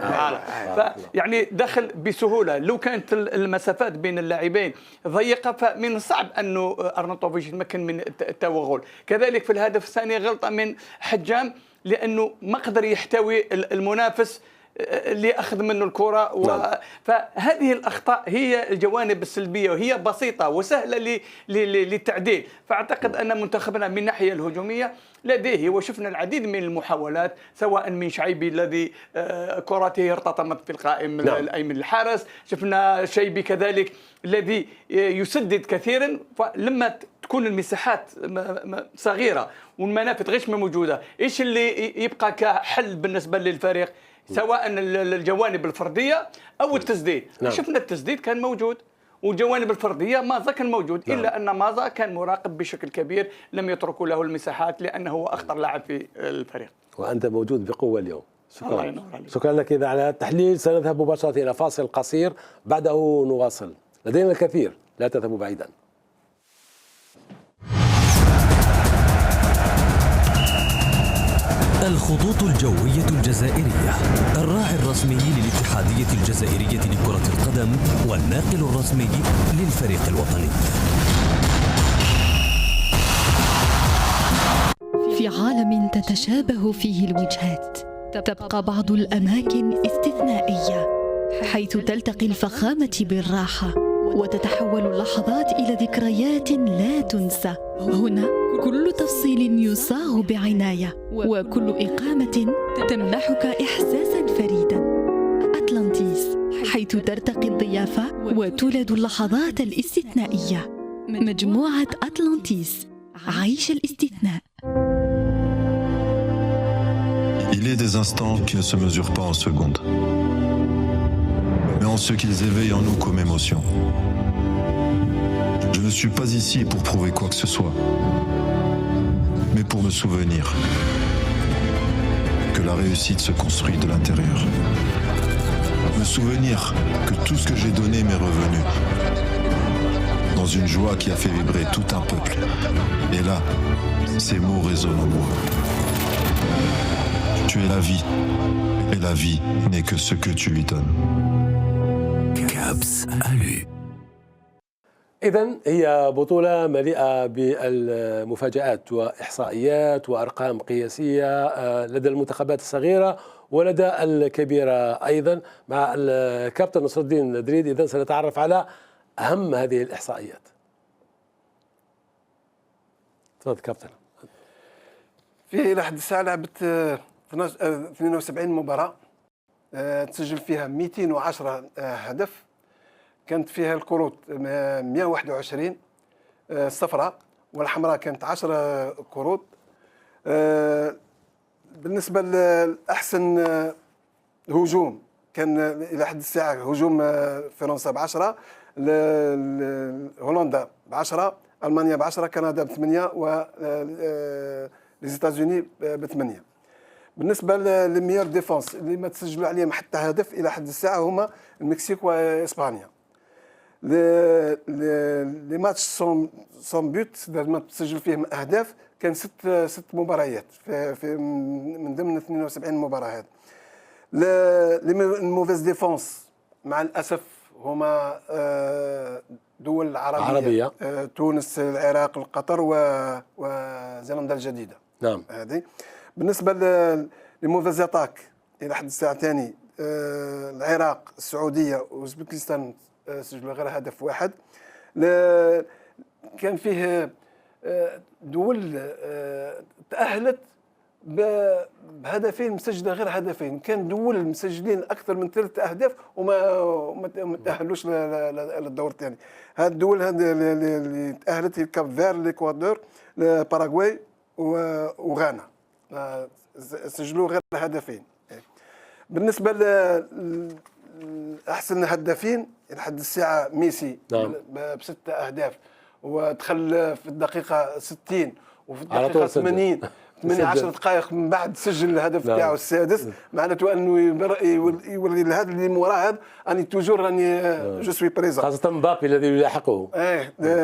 يعني دخل بسهوله. لو كانت المسافات بين اللاعبين ضيقه فمن الصعب انه ارناوتوفيتش يتمكن من التوغل. كذلك في الهدف الثاني غلطه من حجام، لانه ما قدر يحتوي المنافس اللي أخذ منه الكرة فهذه الأخطاء هي الجوانب السلبية، وهي بسيطة وسهلة للتعديل. فأعتقد أن منتخبنا من الناحية الهجومية لديه، وشفنا العديد من المحاولات سواء من شعيبي الذي كرته ارتطمت في القائم الأيمن الحارس، شفنا شيبي كذلك الذي يسدد كثيرا. فلما تكون المساحات صغيرة والمنافذ غير موجودة، إيش اللي يبقى كحل بالنسبة للفريق؟ سواء الجوانب الفردية أو التسديد. شفنا التسديد كان موجود، والجوانب الفردية مازا كان موجود، إلا أن مازا كان مراقب بشكل كبير، لم يتركوا له المساحات لأنه هو أخطر لاعب في الفريق. وأنت موجود بقوة اليوم. شكرا لك إذا على التحليل. سنذهب مباشرة إلى فاصل قصير، بعده نواصل، لدينا الكثير، لا تذهبوا بعيدا. الخطوط الجوية الجزائرية، الراعي الرسمي للاتحادية الجزائرية لكرة القدم والناقل الرسمي للفريق الوطني. في عالم تتشابه فيه الوجهات، تبقى بعض الأماكن استثنائية، حيث تلتقي الفخامة بالراحة وتتحول اللحظات إلى ذكريات لا تنسى. هنا كل تفصيل يصاغ بعناية، وكل إقامة تمنحك إحساساً فريداً. أتلانتيس، حيث ترتقي الضيافة وتولد اللحظات الاستثنائية. مجموعة أتلانتيس، عيش الاستثناء. Il est des instants qui ne se mesurent pas en secondes, mais en ce qu'ils éveillent en nous comme émotion. Je ne suis pas ici pour prouver quoi que ce soit, mais pour me souvenir que la réussite se construit de l'intérieur. Me souvenir que tout ce que j'ai donné m'est revenu, dans une joie qui a fait vibrer tout un peuple. Et là, ces mots résonnent en moi. Tu es la vie, et la vie n'est que ce que tu lui donnes. كابس ألو. إذن هي بطولة مليئة بالمفاجآت وإحصائيات وأرقام قياسية لدى المنتخبات الصغيرة ولدى الكبيرة أيضا. مع الكابتن نصر الدين دريد إذن سنتعرف على أهم هذه الإحصائيات. تفضل كابتن. في لحد الساعة لعبت 72 مباراة، تسجل فيها 210 هدف، كانت فيها الكروت 121 الصفراء، والحمراء كانت 10 كروت. بالنسبة لأحسن هجوم كان إلى حد الساعة هجوم فرنسا ب10، هولندا ب10، ألمانيا ب10، كندا ب8، وليزيتازوني ب8. بالنسبة للميور ديفونس اللي ما تسجلوا عليهم حتى هدف إلى حد الساعة هما المكسيك وإسبانيا. لي ماتش سون بوت ما تسجل فيهم اهداف كان ست مباريات في من ضمن 72 مباراه هذه. لي موفيز ديفونس مع الاسف هما دول عربيه تونس، العراق، قطر وزيلندا الجديده. نعم. هذه بالنسبه لموفيز اتاك الى حد الساعه ثاني العراق، السعوديه واوزبكستان سجلوا غير هدف واحد. كان فيه دول تأهلت بهدفين مسجله غير هدفين، كان دول مسجلين اكثر من 3 اهداف وما تأهلوش للدور الثاني. هذه الدول اللي تأهلت هي كاب فير، الاكوادور، باراغواي وغانا، سجلوا غير هدفين. بالنسبه احسن هدافين لحد الساعه ميسي ب6 اهداف، ودخل في الدقيقه 60 وفي الدقيقه 80 10 دقائق من بعد سجل الهدف تاعو السادس. معناته انه يولي هذا اللي موراه هذا اني توجور راني جو سوي بريزون، خاصه مبابي الذي يلاحقه.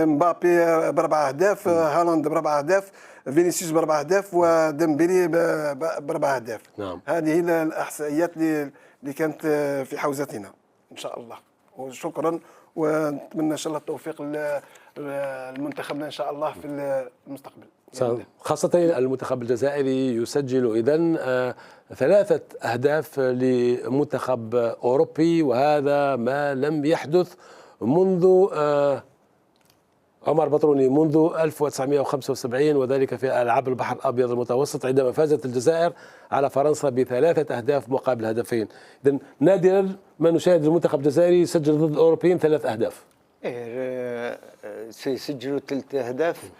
مبابي ب4 اهداف، هالاند ب4 اهداف، فينيسيوس ب4 اهداف، وديمبيلي ب4 اهداف. نعم. هذه هي الاحصائيات اللي كانت في حوزتنا ان شاء الله. وشكرا، ونتمنى ان شاء الله التوفيق لمنتخبنا ان شاء الله في المستقبل. خاصة المنتخب الجزائري يسجل إذن 3 أهداف لمنتخب أوروبي، وهذا ما لم يحدث منذ عمر بطروني منذ 1975، وذلك في ألعاب البحر الأبيض المتوسط عندما فازت الجزائر على فرنسا ب3 أهداف مقابل هدفين. إذن نادرا ما نشاهد المنتخب الجزائري يسجل ضد الأوروبيين 3 أهداف. سيسجلوا 3 أهداف.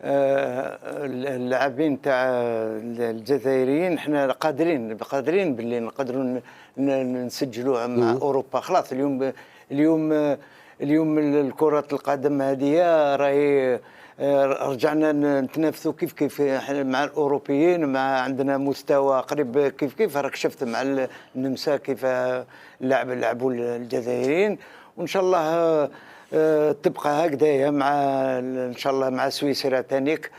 اللاعبين تاع الجزائريين احنا قادرين باللي نقدروا نسجلوا مع اوروبا. خلاص اليوم الكرة القدم هذه راهي رجعنا نتنافسوا كيف مع الاوروبيين، مع عندنا مستوى قريب كيف راك شفت مع النمسا كيف لعبوا الجزائريين. وان شاء الله تبقى هكذايا مع ان شاء الله مع سويسرا تانيك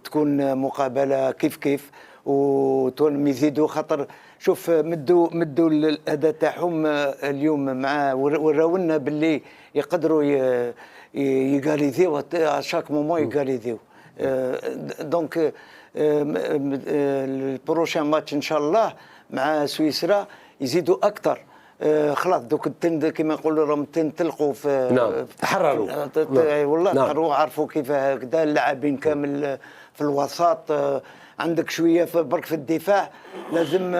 تكون مقابله كيف وتون يزيدوا. خاطر شوف مدوا الاداء تاعهم اليوم مع وراونا باللي يقدروا يغاليزيو شاك مومون يغاليزيو. دونك البروشان ماتش ان شاء الله مع سويسرا يزيدوا اكثر. خلاص دوك كما نقولوا راهم تنطلقوا في نعم تحرروا والله تحرروا. عرفوا كيف هكذا اللاعبين كامل في الوسط، عندك شويه برك في الدفاع لازم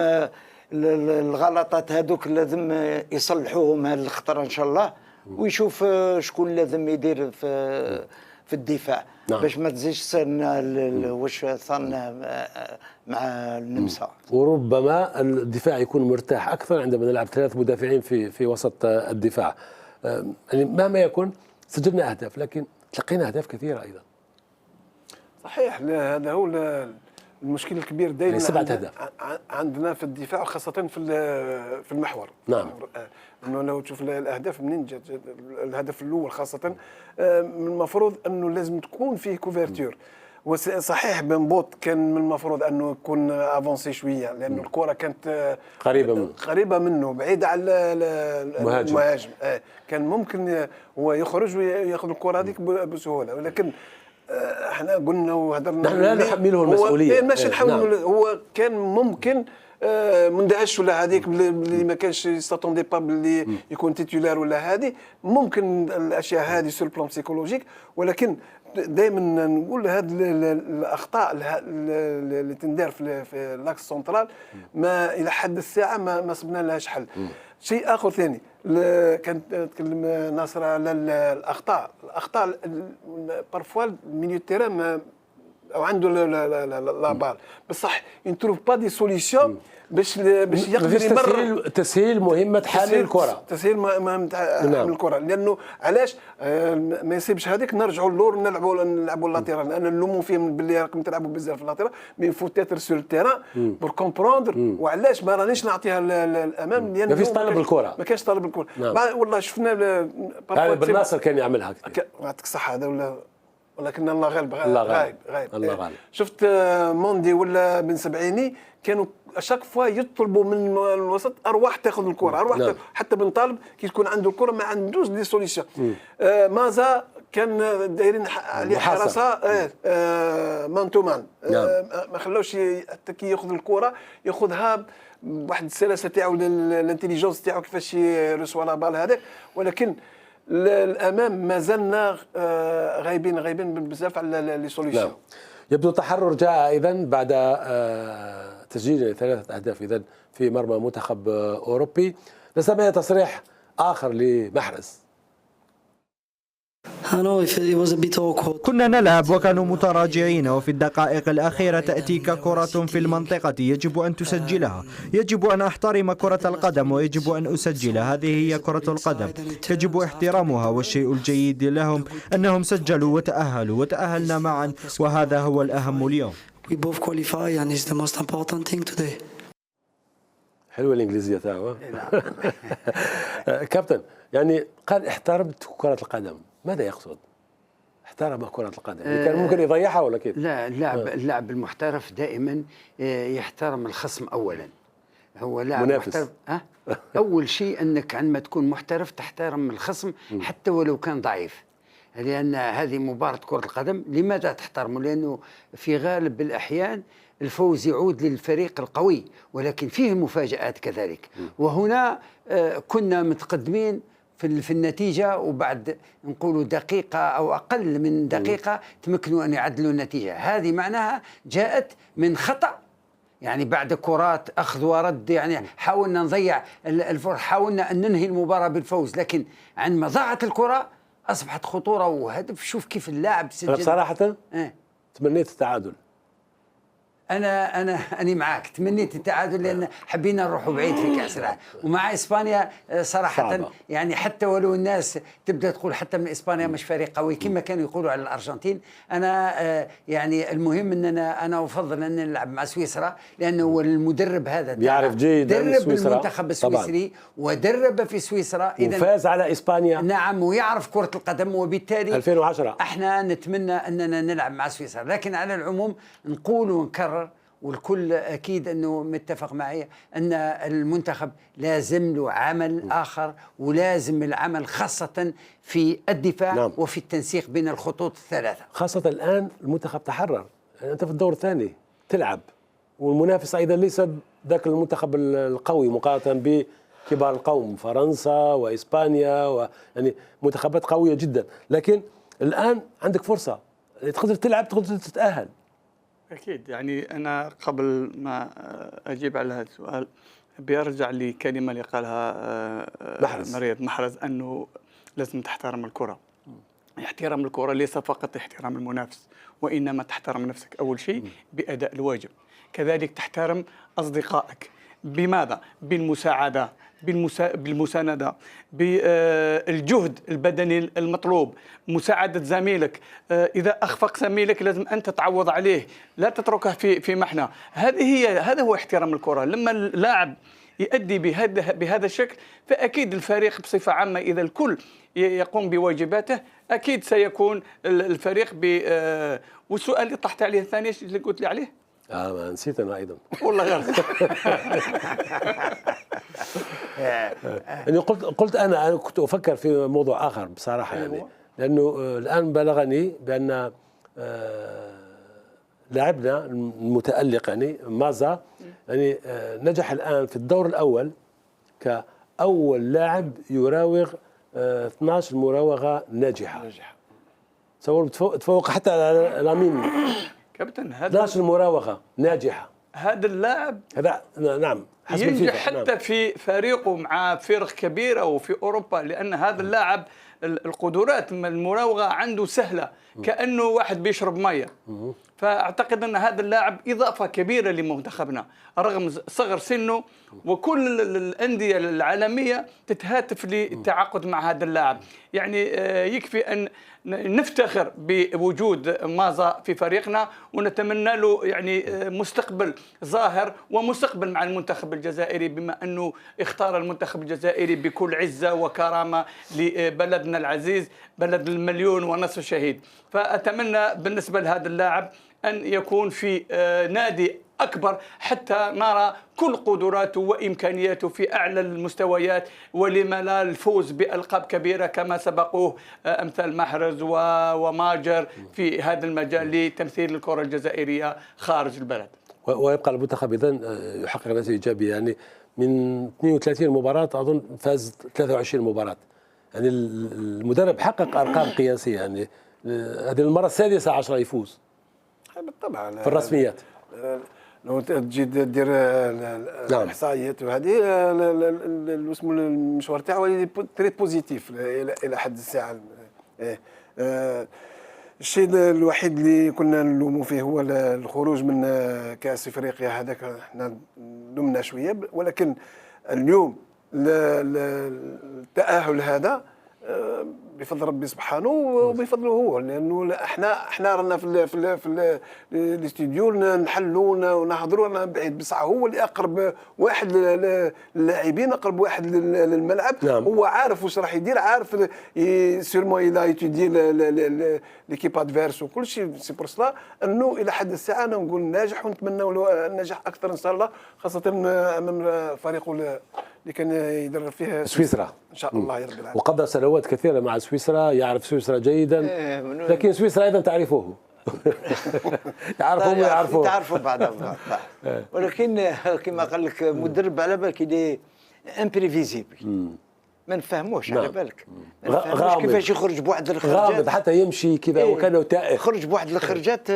الغلطات هذوك لازم يصلحوهم هذه الخطره ان شاء الله، ويشوف شكون لازم يدير في الدفاع. نعم. باش ما تزيدش صرنا واش صرنا مع النمسا. وربما الدفاع يكون مرتاح اكثر عندما نلعب 3 مدافعين في وسط الدفاع. يعني مهما يكون سجلنا اهداف لكن تلقينا اهداف كثيره ايضا. صحيح، هذا هو المشكل الكبير دائما. يعني 7 أهداف عندنا في الدفاع وخاصه في المحور. نعم. انه لو تشوف الاهداف منين جات، الهدف الاول خاصه من المفروض انه لازم تكون فيه كوفرتور. وصحيح بن بوط كان من المفروض انه يكون افونسي شويه، لانه الكره كانت قريبه منه بعيده على المهاجم. كان ممكن هو يخرج وياخذ الكره هذيك بسهوله، ولكن احنا قلنا وهدرنا نحن لا نحمله المسؤوليه. ماشي نحاول. هو كان ممكن مندهش ولا هذيك اللي ما كانش يستطوندي با اللي يكون تيتولار ولا هذه، ممكن الاشياء هذه سور بلان بسيكولوجيك. ولكن دائما نقول هذه الاخطاء اللي تندار في لاكس سنترال ما الى حد الساعه ما صبنا لهاش حل. شيء اخر ثاني كان تكلم ناصر على الاخطاء بارفوا الميليو تيران او عنده لا بال بصح ينتروف با دي سوليسيون باش يقدر يمرر تسهيل مهمه حامل الكره، تسهيل مهمه حامل الكره، لانه علاش ما يسيبش هذيك نرجعوا للور نلعبوا اللاتيرال، لان نلوموا فيهم باللي راكم تلعبوا بزاف في اللاتيرال، مي فو تيتر سور التيران بور كومبروندر. وعلاش ما رانيش نعطيها للامام؟ لان ما فيش طلب الكره، ما كانش طلب الكره. والله شفنا هذا بن ناصر كان يعملها كثير، يعطيك الصحه هذا ولا، ولكن الله غالب غايب. الله غالب. شفت موندي ولا بن سبعيني كانوا اشاك فوا يطلبوا من الوسط ارواح تاخذ الكره، ارواح حتى بن طالب كي تكون عنده الكره ما عندوش دي سوليسيون. مازا كان دايرين عليه حراسه مان تو مان، ما خلاوش حتى كي ياخذ الكره ياخذها بواحد السلاسه تاعو، الانتيليجونس تاعو كيفاش يرسوا لا بال هذاك. ولكن الامام ما زلنا غايبين بزاف على لي سوليسيون. يبدو التحرر جاء اذا بعد تسجيل 3 أهداف اذا في مرمى منتخب اوروبي. نستمع تصريح اخر لمحرز. كنا نلعب وكانوا متراجعين، وفي الدقائق الأخيرة تأتيك كرة في المنطقة يجب أن تسجلها، يجب أن أحترم كرة القدم ويجب أن أسجل. هذه هي كرة القدم، يجب احترامها. والشيء الجيد لهم أنهم سجلوا وتأهلوا وتأهلنا معا، وهذا هو الأهم اليوم. حلوة الإنجليزية تاعو. كابتن، يعني قال احترمت كرة القدم، ماذا يقصد؟ احترم كرة القدم، كان ممكن يضيعها ولا كيف؟ لا، اللاعب المحترف دائما يحترم الخصم أولا. هو لاعب محترف. أول شيء أنك عندما تكون محترف تحترم الخصم حتى ولو كان ضعيف، لأن هذه مباراة كرة القدم. لماذا تحترمه؟ لأنه في غالب الأحيان الفوز يعود للفريق القوي، ولكن فيه مفاجآت كذلك. وهنا كنا متقدمين في النتيجة، وبعد نقولوا دقيقة أو أقل من دقيقة تمكنوا أن يعدلوا النتيجة. هذه معناها جاءت من خطأ، يعني بعد كرات أخذ ورد، يعني حاولنا نضيع الفرصة، حاولنا أن ننهي المباراة بالفوز، لكن عندما ضاعت الكرة أصبحت خطورة وهدف. شوف كيف اللاعب سجل. بصراحة تمنيت التعادل. أنا معك، تمنيت التعادل لأن حبينا نروحوا بعيد في كأس العالم. ومع إسبانيا صراحة صعبة. يعني حتى ولو الناس تبدأ تقول حتى من إسبانيا مش فريق قوي كما كانوا يقولوا على الأرجنتين، أنا يعني المهم أننا أنا أفضل أن نلعب مع سويسرا، لأنه هو المدرب هذا يعرف جيد درب المنتخب السويسري ودرب في سويسرا، إذا وفاز على إسبانيا. نعم، ويعرف كرة القدم، وبالتالي 2010 احنا نتمنى أننا نلعب مع سويسرا. لكن على العموم نقول ونكرر، والكل أكيد أنه متفق معي أن المنتخب لازم له عمل آخر، ولازم العمل خاصة في الدفاع وفي التنسيق بين الخطوط الثلاثة. خاصة الآن المنتخب تحرر، أنت في الدور الثاني تلعب، والمنافس أيضا ليس ذاك المنتخب القوي مقارنة بكبار القوم فرنسا وإسبانيا، يعني منتخبات قوية جدا. لكن الآن عندك فرصة تقدر تلعب، تقدر تتأهل. أكيد. يعني أنا قبل ما أجيب على هذا السؤال بيرجع لكلمة اللي قالها مريض محرز، أنه لازم تحترم الكرة. احترام الكرة ليس فقط احترام المنافس، وإنما تحترم نفسك أول شيء بأداء الواجب، كذلك تحترم أصدقائك. بماذا؟ بالمساعدة، بالمساندة، بالجهد البدني المطلوب، مساعدة زميلك. إذا أخفق زميلك لازم أنت تعوض عليه، لا تتركه في محنة. هذا هو احترام الكرة. لما اللاعب يؤدي بهذا الشكل، فأكيد الفريق بصفة عامة إذا الكل يقوم بواجباته أكيد سيكون الفريق والسؤال اللي طحت عليه الثاني اللي قلت لي عليه ما نسيت أنا أيضا والله غير يعني قلت أنا كنت أفكر في موضوع آخر بصراحة، يعني لأنه الآن بلغني بأن لاعبنا المتألق يعني مازا يعني نجح الآن في الدور الأول كأول لاعب يراوغ 12 مراوغة ناجحة. تصور تفوق حتى على لامين كابتن. هذا 12 مراوغة ناجحة. هذا اللاعب هذا نعم ينجح حتى في فريقه مع فرق كبيرة وفي أوروبا، لأن هذا اللاعب القدرات المراوغة عنده سهلة كأنه واحد بيشرب مية. فاعتقد ان هذا اللاعب اضافه كبيره لمنتخبنا رغم صغر سنه، وكل الانديه العالميه تتهاتف للتعاقد مع هذا اللاعب. يعني يكفي ان نفتخر بوجود مازا في فريقنا، ونتمنى له يعني مستقبل ظاهر ومستقبل مع المنتخب الجزائري، بما انه اختار المنتخب الجزائري بكل عزه وكرامه لبلدنا العزيز، بلد المليون ونصف شهيد. فاتمنى بالنسبه لهذا اللاعب ان يكون في نادي أكبر حتى نرى كل قدراته وإمكانياته في أعلى المستويات، ولما لا الفوز بألقاب كبيرة كما سبقوه أمثال محرز وماجر في هذا المجال لتمثيل الكرة الجزائرية خارج البلد. ويبقى المنتخب إذن يحقق نتائج إيجابية، يعني من 32 مباراة أظن فاز 23 مباراة، يعني المدرب حقق أرقام قياسية، يعني هذه المرة السادسة عشرة يفوز بالطبع في الرسميات. لو تجي دير الاحصائيات وهذه اسمه المشوار تاعو تري بوزيتيف الى حد الساعه. الشيء الوحيد اللي كنا نلوموا فيه هو الخروج من كاس افريقيا، هذاك احنا لمنا شويه، ولكن اليوم التاهل هذا بفضل ربي سبحانه وبفضله هو، لانه احنا رانا في الاستوديو نحلوا ونهضروا بعيد، بصح هو اللي اقرب واحد للاعبين، اقرب واحد للملعب. نعم. هو عارف واش راح يدير، عارف سيرمون الى يتيدي ليكيب ادفيرس وكل شيء. سي بور سلا انه الى حد الساعه انا نقول ناجح، ونتمنى له النجاح اكثر ان شاء الله، خاصه امام فريقه اللي كان يدرب فيه سويسرا ان شاء الله يا رب العالمين. وقضى سنوات كثيره مع سويسرا، يعرف سويسرا جيدا، لكن سويسرا ايضا تعرفوه. يعرفوه تعرفوا بعض ولكن كما قال لك مدرب على بالك اللي امبريفيزيبل، ما نفهموش على بالك، ما نفهموش كيفاش يخرج بواحد الخرجات، غامض حتى يمشي كذا وكانه تائه، خرج بواحد الخرجات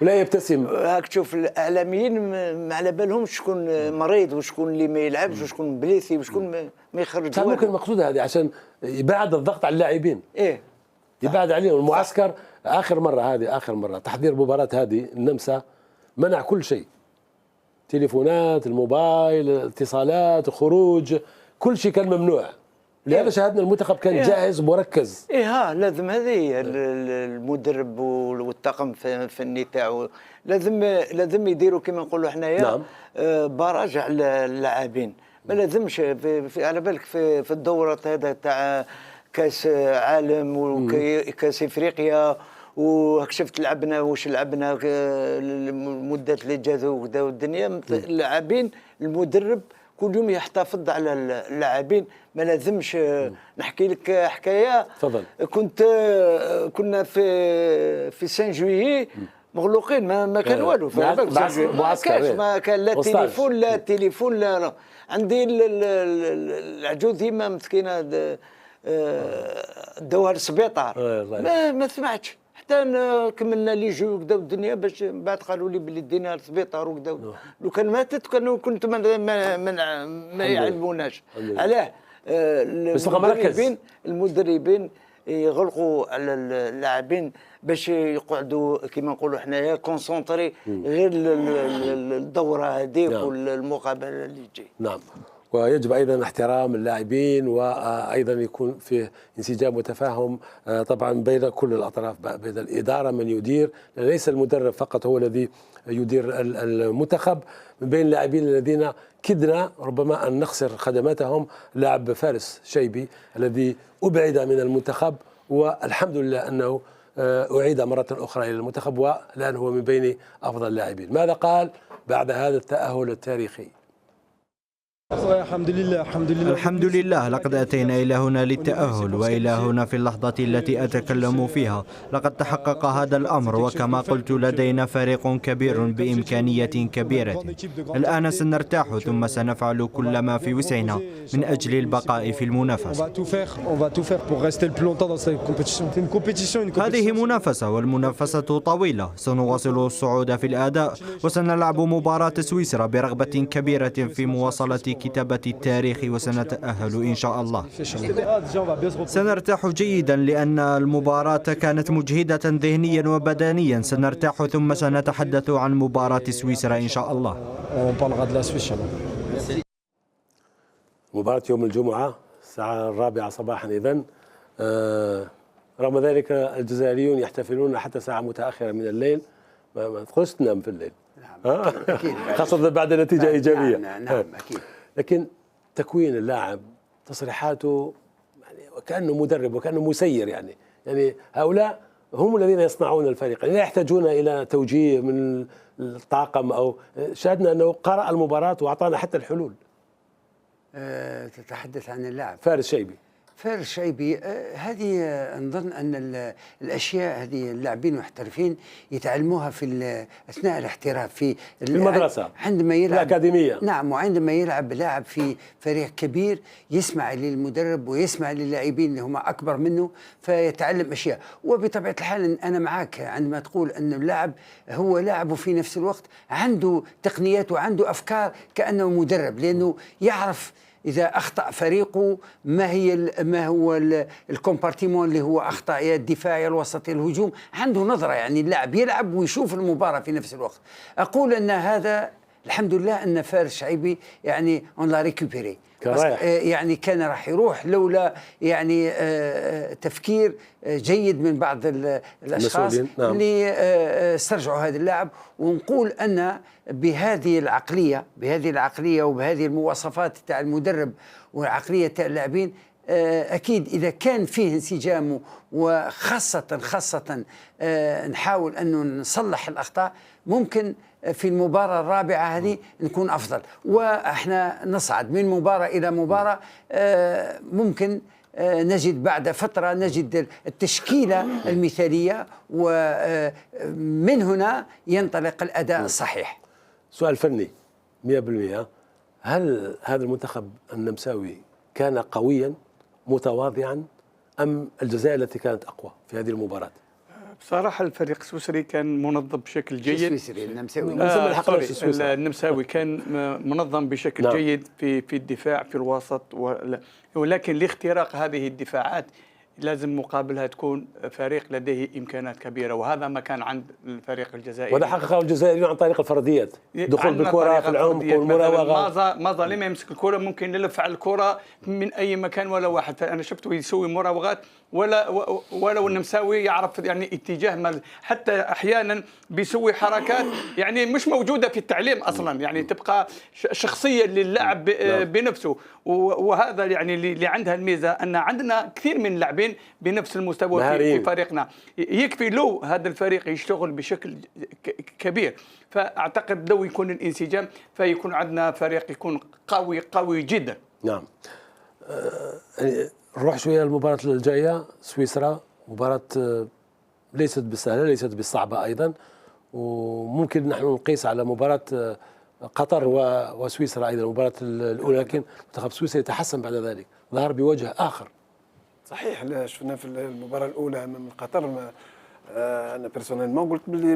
ولا يبتسم. هاك تشوف الاعلاميين ما على بالهمش شكون مريض وشكون اللي ما يلعبش وشكون بليثي وشكون ما يخرج. ممكن المقصود هذه عشان يبعد الضغط على اللاعبين، يبعد عليهم المعسكر. اخر مره تحضير مباراه هذه النمسا منع كل شيء، تليفونات، الموبايل، الاتصالات، الخروج، كل شيء كان ممنوع. لهذا شاهدنا المنتخب كان جاهز ومركز. لازم هذه المدرب والطاقم الفني تاعو لازم يديروا كما نقولوا حنايا. نعم. براج على اللاعبين، ما لازمش على بالك في الدورة هذا تاع كاس عالم وكاس افريقيا، وهاك شفت لعبنا واش لعبنا المدات اللي جازوا وكذا والدنيا. اللاعبين المدرب كل يوم يحتفظ على اللاعبين، ما لازمش. نحكي لك حكايه. تفضل. كنا في سان جويي مغلوقين، ما كان والو ما كان لا تليفون لا عندي العجوز ديما مسكينه داوها للسبيطار، ما سمعتش حتى كملنا لي جو وكذا والدنيا، باش من بعد قالوا لي باللي دينا للسبيطار وكذا. لو كان ماتت كنت ما يعلموناش علاه. المدربين يغلقوا على اللاعبين باش يقعدوا كما نقولوا حنايا كونسونطري غير الدوره هذيك والمقابله اللي تجي. نعم. ويجب ايضا احترام اللاعبين، وايضا يكون فيه انسجام وتفاهم طبعا بين كل الاطراف، بين الاداره من يدير، ليس المدرب فقط هو الذي يدير المنتخب. من بين اللاعبين الذين كدنا ربما ان نخسر خدماتهم لاعب فارس شيبي الذي ابعد من المنتخب، والحمد لله انه اعيد مره اخرى الى المنتخب، والان هو من بين افضل اللاعبين. ماذا قال بعد هذا التاهل التاريخي؟ الحمد لله لقد أتينا إلى هنا للتأهل، وإلى هنا في اللحظة التي أتكلم فيها لقد تحقق هذا الأمر، وكما قلت لدينا فريق كبير بإمكانية كبيرة. الآن سنرتاح ثم سنفعل كل ما في وسعنا من أجل البقاء في المنافسة. هذه منافسة، والمنافسة طويلة. سنواصل الصعود في الأداء، وسنلعب مباراة سويسرا برغبة كبيرة في مواصلة كتابة التاريخ وسنتأهل إن شاء الله. سنرتاح جيدا لأن المباراة كانت مجهدة ذهنيا وبدنيا. سنرتاح ثم سنتحدث عن مباراة سويسرا إن شاء الله. مباراة يوم الجمعة الساعة 4 صباحا إذن. رغم ذلك الجزائريون يحتفلون حتى ساعة متأخرة من الليل. ما تدخلش تنام في الليل. أكيد. خاصة بعد نتيجة إيجابية. نعم أكيد. لكن تكوين اللاعب تصريحاته يعني وكأنه مدرب وكأنه مسير يعني هؤلاء هم الذين يصنعون الفريق، لا يحتاجون إلى توجيه من الطاقم أو شاهدنا أنه قرأ المباراة وأعطانا حتى الحلول. تتحدث عن اللاعب فارس شيبي. فارس شيبي، هذه نظن أن الأشياء هذه اللاعبين المحترفين يتعلموها في أثناء الاحتراف في المدرسة عندما يلعب الأكاديمية. نعم، وعندما يلعب لاعب في فريق كبير يسمع للمدرب ويسمع للاعبين اللي هم أكبر منه فيتعلم أشياء. وبطبيعة الحال أنا معك عندما تقول أن اللاعب هو لاعب وفي نفس الوقت عنده تقنيات وعنده أفكار كأنه مدرب، لأنه يعرف إذا أخطأ فريقه ما هو الكومبارتيمون اللي هو أخطأ، يا الدفاع يا الوسط يا الهجوم. عنده نظرة، يعني اللاعب يلعب ويشوف المباراة في نفس الوقت. أقول أن هذا الحمد لله أن فارس شعيبي يعني on l'a récupéré، يعني كان راح يروح لولا يعني تفكير جيد من بعض الأشخاص نعم. اللي استرجعوا هذا اللاعب. ونقول أن بهذه العقلية وبهذه المواصفات تاع المدرب وعقلية تاع اللاعبين أكيد إذا كان فيه انسجام وخاصة نحاول أن نصلح الأخطاء ممكن في المباراة الرابعة هذه نكون أفضل. وإحنا نصعد من مباراة إلى مباراة، ممكن نجد بعد فترة نجد التشكيلة المثالية ومن هنا ينطلق الأداء الصحيح. سؤال فني 100%. هل هذا المنتخب النمساوي كان قويا متواضعا أم الجزائر التي كانت أقوى في هذه المباراة؟ بصراحة الفريق السويسري كان منظم بشكل جيد. السويسري النمساوي النمساوي كان منظم بشكل جيد في الدفاع في الوسط، ولكن لاختراق هذه الدفاعات لازم مقابلها تكون فريق لديه إمكانات كبيرة، وهذا ما كان عند الفريق الجزائري. وهذا حققه الجزائريون عن طريق الفرديات، دخول بالكرة في العمق والمراوغة. ماذا لما يمسك الكرة ممكن يلف على الكرة من أي مكان ولا واحد. فأنا شفته يسوي مراوغات ولو النمساوي يعرف يعني اتجاه حتى أحيانا بيسوي حركات يعني مش موجودة في التعليم أصلا، يعني تبقى شخصية للاعب بنفسه. وهذا يعني اللي عندها الميزة أن عندنا كثير من اللاعبين بنفس المستوى في فريقنا. يكفي لو هذا الفريق يشتغل بشكل كبير، فأعتقد لو يكون الانسجام فيكون عندنا فريق يكون قوي جدا. نعم. نروح شوية المباراة الجاية سويسرا، مباراة ليست بالسهلة ليست بالصعبة أيضا، وممكن نحن نقيس على مباراة قطر وسويسرا أيضا المباراة الأولى، لكن منتخب سويسرا يتحسن بعد ذلك، ظهر بوجه آخر. صحيح، شفنا في المباراة الأولى أمام قطر أنا بيرسونيلمون قلت باللي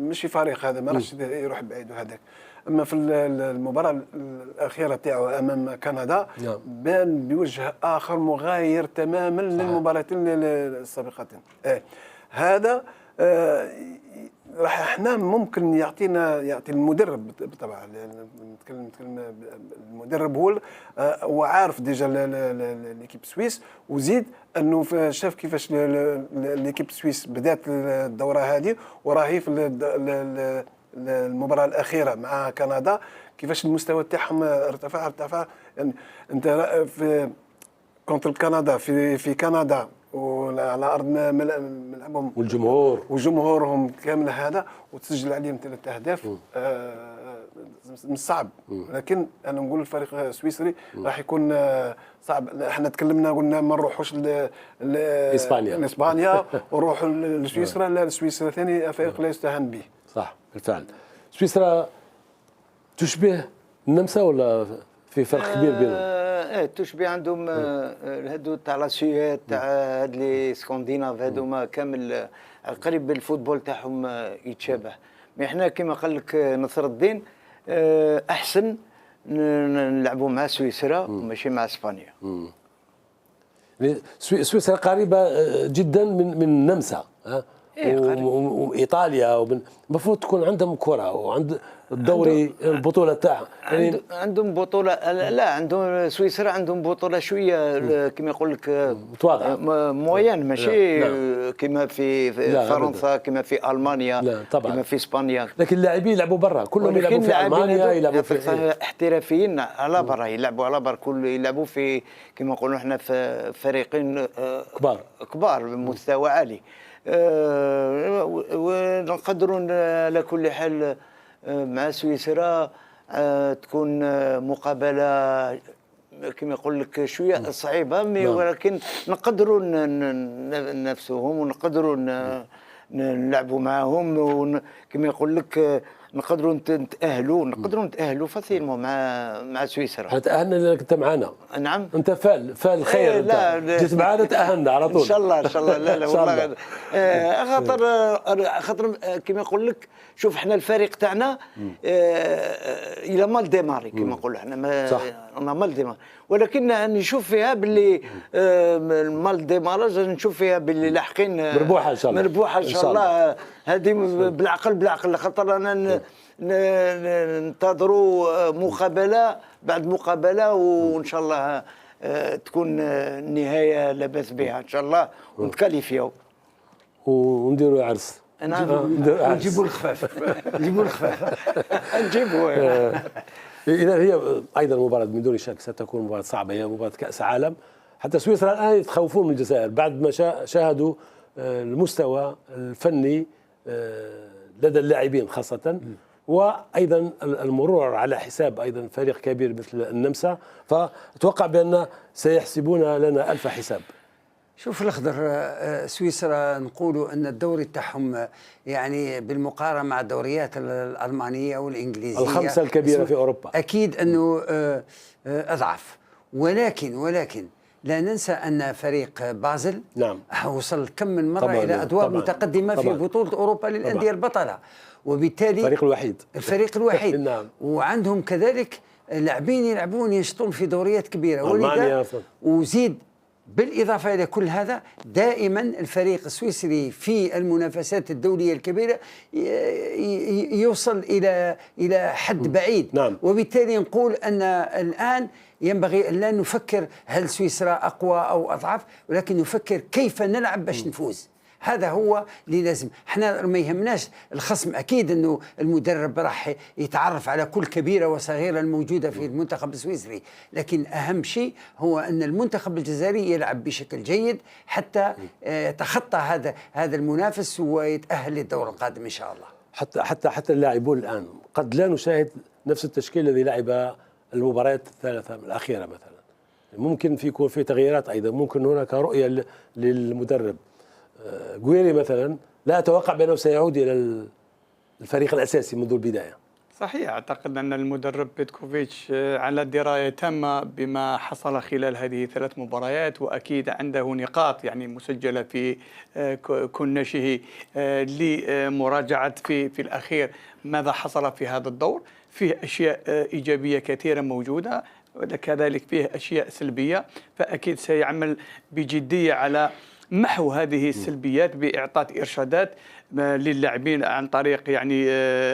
ماشي فريق هذا ما راحش يروح بعيد وهذاك. أما في المباراة الأخيرة تاعو أمام كندا بان بوجه آخر مغاير تماما للمباراتين السابقتين. هذا راح احنا ممكن يعطي المدرب بالطبع. نتكلم المدرب هو عارف ديجا ليكيب سويس، وزيد انه شاف كيفاش ليكيب سويس بدات الدوره هذه وراهي في المباراه الاخيره مع كندا كيفاش المستوى تاعهم ارتفع. يعني انت في كونتر كندا في كندا وعلى ارض ملعبهم وجمهورهم كامل هذا، وتسجل عليهم 3 أهداف من الصعب. لكن انا نقول الفريق السويسري راح يكون صعب. احنا تكلمنا قلنا ما نروحوش لاسبانيا ونروحوا لسويسرا. لا، سويسرا ثاني فريق لا يستهان به. صح بالفعل. سويسرا تشبه النمسا ولا في فرق كبير بينهم؟ تشبه عندهم هادو تاع لاسيات تاع هاد لي سكانديناف هادوما كامل قريب الفوتبول تاعهم يتشابه. مي احنا كما قال لك نصر الدين احسن نلعبوا مع سويسرا وماشي مع اسبانيا. سويسرا قريبه جدا من النمسا، وايطاليا، المفروض تكون عندهم كره وعند الدوري البطوله تاعها. يعني عندهم بطوله، لا عندهم سويسرا عندهم بطوله شويه كما يقول لك متواضعه موين، ماشي كما في فرنسا، كما في المانيا، كما في اسبانيا. لكن اللاعبين يلعبوا برا، كلهم يلعبوا في المانيا، يلعبوا في احترافيين على برا، يلعبوا على برا، كل يلعبوا في كما نقولوا احنا في فريقين كبار بمستوى عالي. ونقدروا على كل حال مع سويسرا تكون مقابله كما يقول لك شويه صعيبه، ولكن نقدروا نفسهم ونقدروا نلعبوا معهم، وكما يقول لك نقدروا نتاهلوا فاسيلمون مع سويسرا. احنا تاهلنا لانك انت معنا. نعم انت فال الخير. لا جيت معنا تاهلنا على طول ان شاء الله. لا والله خاطر كما يقول لك شوف احنا الفريق تاعنا الى مال ديماري كما نقولوا احنا مال ديماري، ولكن نشوف فيها باللي مال ديماراج نشوف فيها باللي لاحقين مربوحه ان شاء الله. مربوحه ان شاء الله. هذه بالعقل خاطر انا ننتظروا مقابله بعد مقابله، وان شاء الله تكون النهايه لاباس بها ان شاء الله، ونتكاليفيو ونديروا عرس. نجيبوا الخفاف نجيبوا. اذا هي ايضا مباراه من دون شك ستكون مباراه صعبه، هي مباراه كاس عالم. حتى سويسرا الان يتخوفون من الجزائر بعد ما شاهدوا المستوى الفني لدى اللاعبين خاصه، وايضا المرور على حساب ايضا فريق كبير مثل النمسا، فاتوقع بان سيحسبون لنا الف حساب. شوف الأخضر، سويسرا نقولوا أن الدوري تاعهم يعني بالمقارنة مع الدوريات الألمانية والإنجليزية الخمسة الكبيرة في أوروبا أكيد أنه أضعف، ولكن لا ننسى أن فريق بازل وصل كم من مرة إلى أدوار متقدمة في بطولة أوروبا للأندية البطلة، وبالتالي الفريق الوحيد نعم. وعندهم كذلك لاعبين يلعبون يشطون في دوريات كبيرة، ولذا وزيد بالإضافة إلى كل هذا دائما الفريق السويسري في المنافسات الدولية الكبيرة يوصل إلى حد بعيد. نعم. وبالتالي نقول أن الآن ينبغي أن لا نفكر هل سويسرا أقوى أو أضعف، ولكن نفكر كيف نلعب باش نفوز. هذا هو اللي لازم. احنا ما يهمناش الخصم، اكيد انه المدرب راح يتعرف على كل كبيره وصغيره الموجوده في المنتخب السويسري، لكن اهم شيء هو ان المنتخب الجزائري يلعب بشكل جيد حتى يتخطى هذا المنافس ويتاهل للدور القادم ان شاء الله. حتى اللاعبون الان قد لا نشاهد نفس التشكيل الذي لعب المباريات الثلاثه الاخيره مثلا، ممكن يكون في تغييرات ايضا، ممكن هناك رؤيه للمدرب. غويري مثلا لا أتوقع بأنه سيعود إلى الفريق الأساسي منذ البداية. صحيح، أعتقد أن المدرب بيتكوفيتش على دراية تامة بما حصل خلال هذه 3 مباريات، وأكيد عنده نقاط يعني مسجلة في كنشه لمراجعة في الأخير ماذا حصل في هذا الدور. فيه أشياء إيجابية كثيرة موجودة، وكذلك فيه أشياء سلبية، فأكيد سيعمل بجدية على محو هذه السلبيات بإعطاء إرشادات للاعبين عن طريق يعني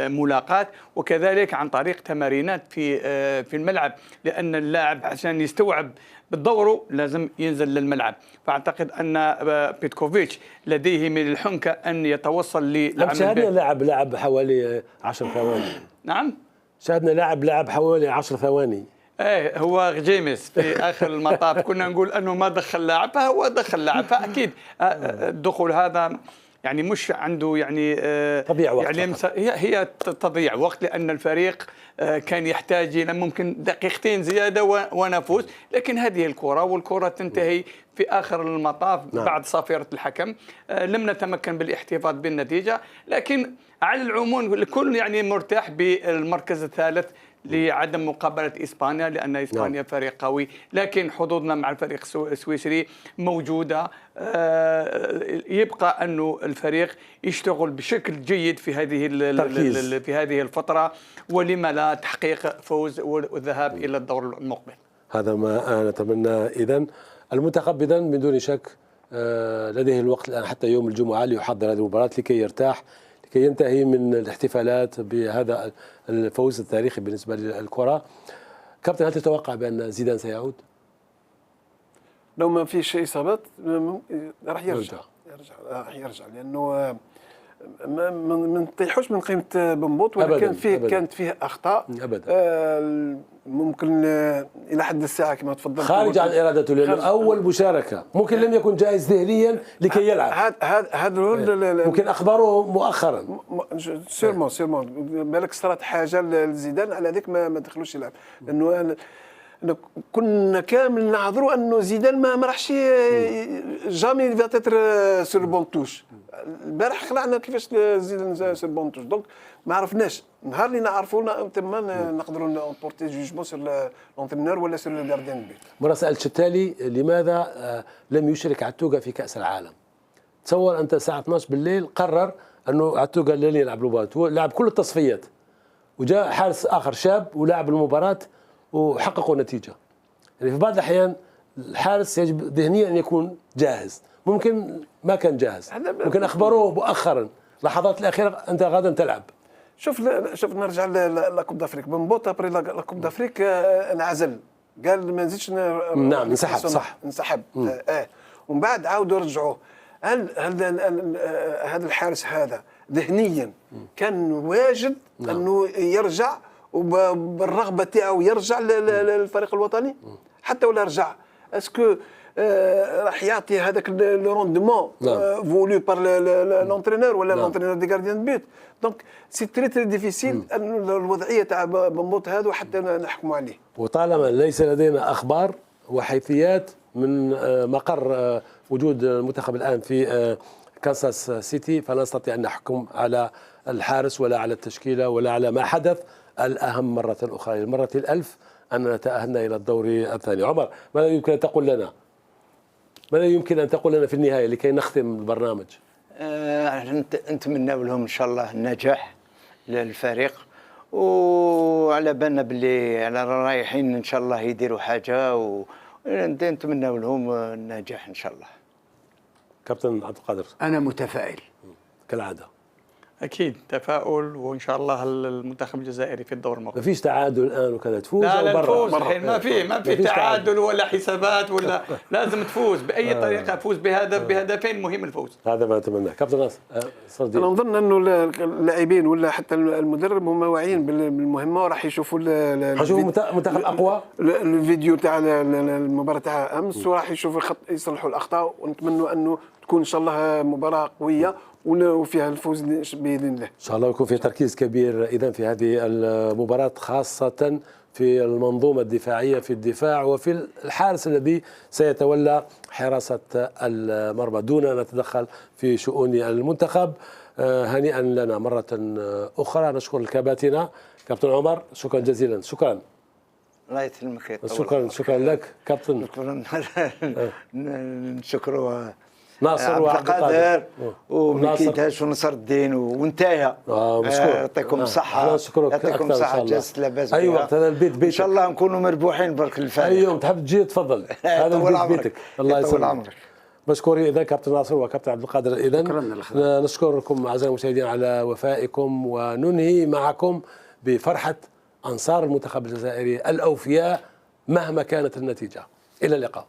ملاقات، وكذلك عن طريق تمارينات في الملعب، لأن اللاعب عشان يستوعب بالدور لازم ينزل للملعب. فأعتقد أن بيتكوفيتش لديه من الحنكة أن يتوصل للعمل. شاهدنا لاعب حوالي 10 ثواني. نعم، شاهدنا لاعب حوالي 10 ثواني. ايه هو جيمس في اخر المطاف كنا نقول انه ما دخل لاعب، فهو دخل لاعب، فاكيد الدخول هذا يعني مش عنده يعني تضييع وقت، يعني هي تضييع وقت، لان الفريق كان يحتاج الى ممكن دقيقتين زياده ونفوز، لكن هذه الكره والكره تنتهي في اخر المطاف. نعم. بعد صافره الحكم لم نتمكن بالاحتفاظ بالنتيجه، لكن على العموم الكل يعني مرتاح بالمركز الثالث لعدم مقابلة إسبانيا، لأن إسبانيا فريق قوي، لكن حظوظنا مع الفريق السويسري موجودة. يبقى أنه الفريق يشتغل بشكل جيد في هذه الفترة، ولما لا تحقيق فوز والذهاب إلى الدور المقبل. هذا ما نتمنى. إذن المنتخب من دون شك لديه الوقت الآن حتى يوم الجمعة ليحضر هذه المباراة لكي يرتاح، لكي ينتهي من الاحتفالات بهذا الفوز التاريخي بالنسبة للكرة. كابتن، هل تتوقع بأن زيدان سيعود؟ لو ما فيش إصابات راح يرجع لأنه ما نطيحوش من قيمة بنبوط، ولكن كانت فيه أخطاء ممكن إلى حد الساعة كما تفضلت خارج عن إرادته، لأنه أول مشاركة ممكن لم يكن جاهز ذهنيا لكي يلعب. هذا ممكن أخباره مؤخرا سيرمون بالك صارت حاجة لزيدان على ذلك ما دخلوش يلعب، لأنه كنا كامل نعذروا انه زيدان ما راحش جامي فاتتر سور بونتوش. البارح خلعنا كيفاش زيدان سور بونتوش، دونك ما عرفناش. نهار اللي نعرفوا تما نقدروا نبورتي جوجمون سور لونترينور ولا سور لو غارديان بيت. مرة سألت التالي لماذا لم يشرك عتوقة في كأس العالم؟ تصور أنت الساعة 12 بالليل قرر أنه عتوقة لن يلعب المباراة، لعب كل التصفيات وجاء حارس آخر شاب ولعب المباراة وحققوا نتيجة. يعني في بعض الأحيان الحارس يجب ذهنيا أن يكون جاهز، ممكن ما كان جاهز، ممكن أخبروه مؤخرا اللحظات الأخيرة أنت غدا تلعب. شوف نرجع لاكوب دافريك. بنبوط ابري لاكوب دافريك انعزل، قال ما نزيدش. نعم، انسحب. صح، انسحب. ومن بعد عاودوا رجعوه. هل هذا الحارس هذا ذهنيا كان واجد انه يرجع وبالرغبه تاعو يرجع للفريق الوطني؟ حتى ولا رجع اسكو راح يعطي هذاك لو روندمون فولو بار لونترينور ولا لونترينور دي غارديان بيت؟ دونك سي تري تري ديفيسيل الوضعيه تاع بنبوط هذا حتى نحكموا عليه. وطالما ليس لدينا اخبار وحيثيات من مقر وجود المنتخب الان في كانساس سيتي، فلا نستطيع ان نحكم على الحارس ولا على التشكيله ولا على ما حدث. الأهم مرة أخرى للمرة الألف أننا تأهلنا إلى الدور الثاني. عمر، ماذا يمكن أن تقول لنا؟ ماذا يمكن أن تقول لنا في النهاية لكي نختم البرنامج؟ نتمنى لهم إن شاء الله النجاح للفريق، وعلى بالنا باللي على رايحين إن شاء الله يديروا حاجة، ونتمنى لهم النجاح إن شاء الله. كابتن عبد القادر، أنا متفائل كالعادة. أكيد تفاؤل، وإن شاء الله المنتخب الجزائري في الدور المقبل. ما فيش تعادل الآن وكذا تفوز لا أو تفوز الحين، ما في تعادل ولا حسابات ولا لازم تفوز بأي طريقة، فوز بهدفين مهم الفوز. هذا ما نتمناه. كابتن ناصر، أنا نظن أنه اللاعبين ولا حتى المدرب هم واعيين بالمهمة، وراح يشوفوا منتخب أقوى الفيديو تاع المباراة تاع أمس، وراح يشوفوا يصلحوا الأخطاء، ونتمنوا أنه تكون إن شاء الله مباراة قوية وفيها الفوز بإذن الله. إن شاء الله يكون في تركيز كبير إذن في هذه المباراة، خاصة في المنظومة الدفاعية، في الدفاع وفي الحارس الذي سيتولى حراسة المرمى دون أن نتدخل في شؤون المنتخب. هنيئا لنا مرة أخرى. نشكر الكباتنة. كابتن عمر، شكرا جزيلا. شكرا. الله يسلمك. شكرا لك كابتن. شكرا ناصر وعبد القادر ومكيداش ونصر الدين وانتايا. يعطيكم الصحة. يعطيكم الصحة. جالس لاباس. أي وقت، هذا البيت بيتك. إن شاء الله نكونوا مربوحين برك الفريق. أي يوم تحب تجي تفضل. هذا البيت بيتك. الله يسلمك. مشكورين إذا كابتن ناصر وكابتن عبد القادر. إذا نشكركم أعزائي المشاهدين على وفائكم، وننهي معكم بفرحة أنصار المنتخب الجزائري الأوفياء مهما كانت النتيجة. إلى اللقاء.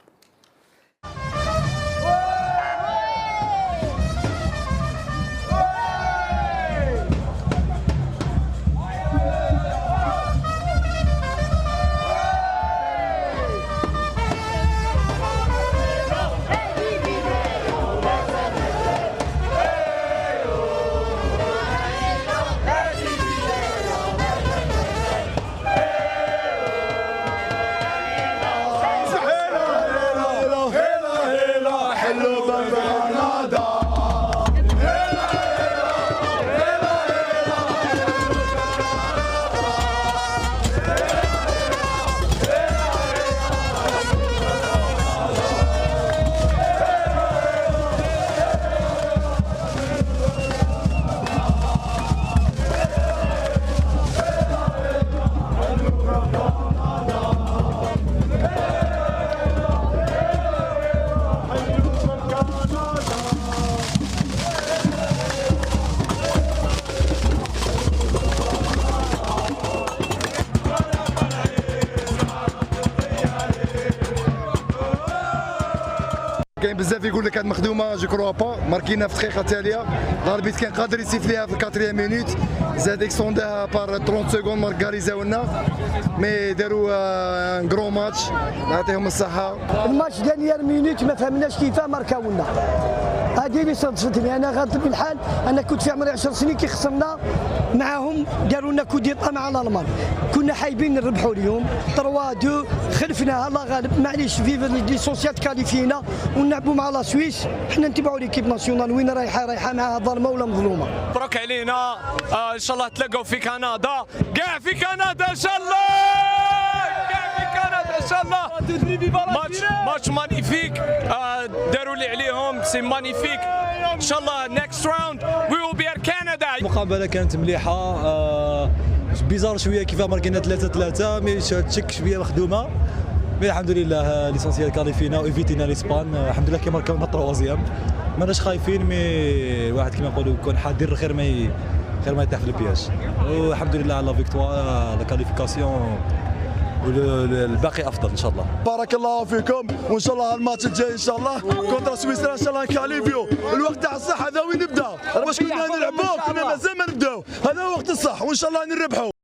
كاين بزاف يقول لك هاد مخدومه جو كروا با، ماركينا في الدقيقه التاليه، الاربيت كان قادر يسيفليها في الكاتريام مينوت، زاد اكستونداها بار 30 سكوند ماركاريزاونا، مي داروا ان كرو ماتش، نعطيهم الصحه. الماتش دانيير مينوت ما فهمناش كيفاه ماركاونا، هذه اللي صدفتني. انا غلطت بالحال، انا كنت في عمري 10 سنين كي خسرنا معاهم، داروا لنا كوديطا مع الالمان، كنا حايبين نربحوا اليوم 3-2، خلفناها الله غالب، معليش فيف ليسونسيال تكاليفينا ونلعبوا مع لا سويس، حنا نتبعوا ليكيب ناسيونال وين رايحه معاها ظالمه ولا مظلومه. مبروك علينا، ان شاء الله تلاقوا في كندا، كاع في كندا ان شاء الله، كاع في كندا ان شاء الله. ماتش مانيفيك، داروا اللي عليهم، سي مانيفيك. ان شاء الله نيكست راوند وي ويل بي ات كندا. المقابله كانت مليحه، بيزار شويه كيف ماركينا 3-3، مي تشك شويه مخدومه، مي الحمد لله ليسونسيال كاليفينا وايفيتينا لاسبان، الحمد لله كي ماركاونا 3 ماناش خايفين، مي الواحد كيما نقولوا يكون حذر خير ما يطيح في البياج، والحمد لله على لا فيكتوار لا كاليفيكاسيون، والباقي افضل ان شاء الله. بارك الله فيكم، وان شاء الله الماتش الجاي ان شاء الله كونتر سويسرا ان شاء الله نكاليفيو، الوقت تاع الصح هذا وين نبدا، واش كنا نلعبوا كنا مازال ما نبداو، هذا وقت الصح وان شاء الله نربحوا.